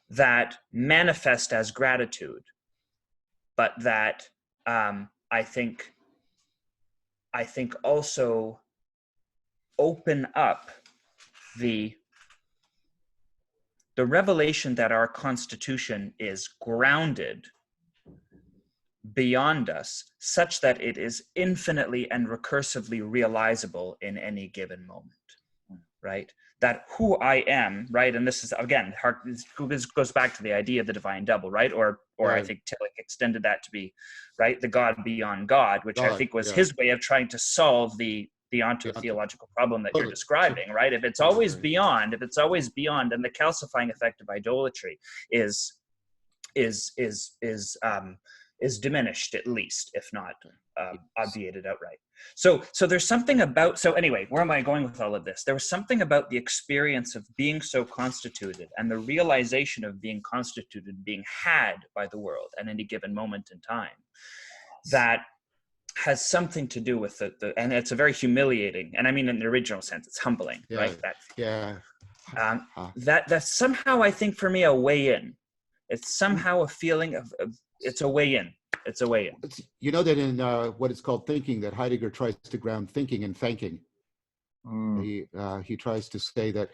that manifest as gratitude, but that I think also open up the revelation that our constitution is grounded beyond us, such that it is infinitely and recursively realizable in any given moment, right? That who I am, right? And this is, again, this goes back to the idea of the divine double, right? Or I think Tillich extended that to be, right, the God beyond God, which I think was his way of trying to solve the ontotheological problem that you're describing, right? If it's always beyond, and the calcifying effect of idolatry is diminished, at least, if not obviated outright. So there's something about, so anyway, where am I going with all of this? There was something about the experience of being so constituted and the realization of being constituted, being had by the world at any given moment in time, that has something to do with and it's a very humiliating, and I mean in the original sense, it's humbling, right? That somehow, I think, for me, a way in. It's somehow a feeling of it's a way in. It's a way in. You know that in what is called thinking, that Heidegger tries to ground thinking in thanking. He tries to say that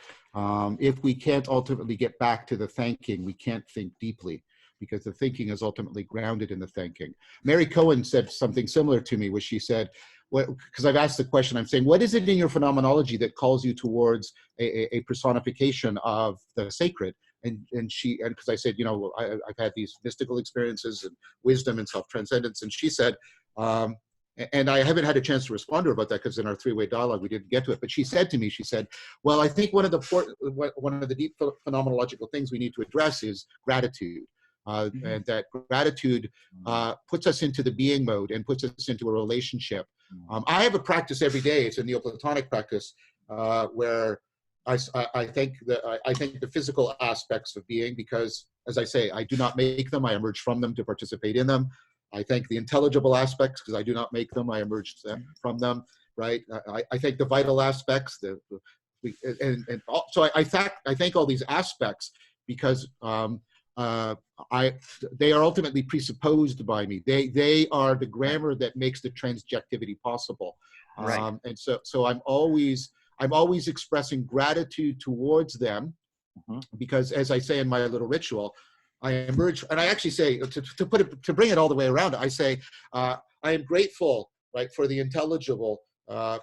if we can't ultimately get back to the thanking, we can't think deeply, because the thinking is ultimately grounded in the thinking. Mary Cohen said something similar to me, where she said, because I've asked the question, I'm saying, what is it in your phenomenology that calls you towards a personification of the sacred? And because I said, you know, I've had these mystical experiences and wisdom and self-transcendence. And she said, and I haven't had a chance to respond to her about that, because in our three-way dialogue, we didn't get to it. But she said to me, she said, well, I think one of the deep phenomenological things we need to address is gratitude. And that gratitude puts us into the being mode and puts us into a relationship. I have a practice every day. It's a Neoplatonic practice where I think the physical aspects of being, because, as I say, I do not make them. I emerge from them to participate in them. I think the intelligible aspects, because I do not make them. I emerge from them. Right. I think the vital aspects. So I think all these aspects, because they are ultimately presupposed by me. They are the grammar that makes the transjectivity possible. Right. And so I'm always expressing gratitude towards them, because, as I say in my little ritual, I emerge, and I actually say, to bring it all the way around, I say, I am grateful, right, for the intelligible,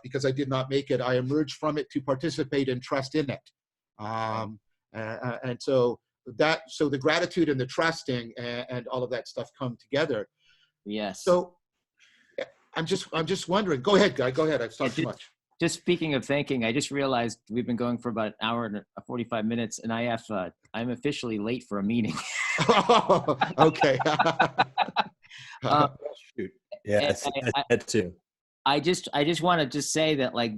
because I did not make it. I emerge from it to participate and trust in it. And so the gratitude and the trusting and all of that stuff come together. Yes. So I'm just wondering, go ahead, Guy, go ahead. I've talked too much. Just speaking of thinking, I just realized we've been going for about an hour and 45 minutes, and I'm officially late for a meeting. Oh, okay. Shoot. Yeah, that too. I just want to say that, like,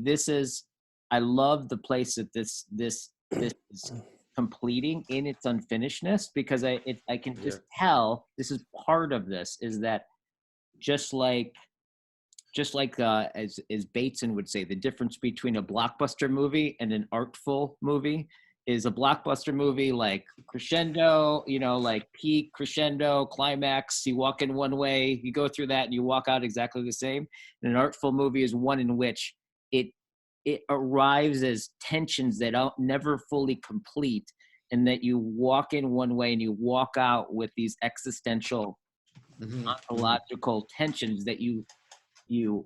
I love the place that this is completing in its unfinishedness, because I can just tell this is part of this, is that just like as Bateson would say, the difference between a blockbuster movie and an artful movie is a blockbuster movie, like crescendo, like peak, crescendo, climax. You walk in one way, you go through that, and you walk out exactly the same. And an artful movie is one in which it arrives as tensions that are never fully complete, and that you walk in one way and you walk out with these existential, ontological tensions that you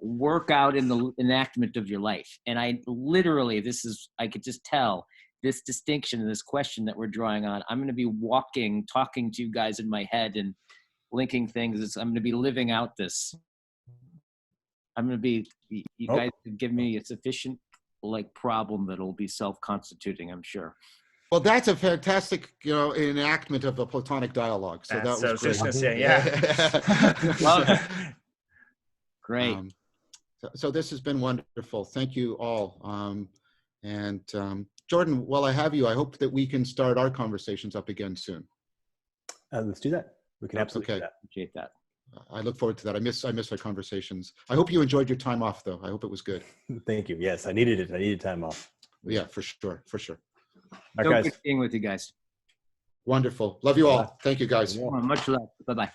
work out in the enactment of your life. And I literally, I could just tell this distinction and this question that we're drawing on. I'm going to be talking to you guys in my head and linking things. I'm going to be living out this. I'm going to be, you guys can give me a sufficient like problem that'll be self-constituting, I'm sure. Well, that's a fantastic, enactment of a Platonic dialogue. So that was I was great. just gonna say, yeah. Great. So this has been wonderful. Thank you all. Jordan, while I have you, I hope that we can start our conversations up again soon. Let's do that. We can absolutely do that. Appreciate that. I look forward to that. I miss our conversations. I hope you enjoyed your time off, though. I hope it was good. Thank you. Yes, I needed it. I needed time off. Yeah, for sure. All So right, good being with you guys. Wonderful. Love you all. Thank you, guys. Much love. Bye-bye.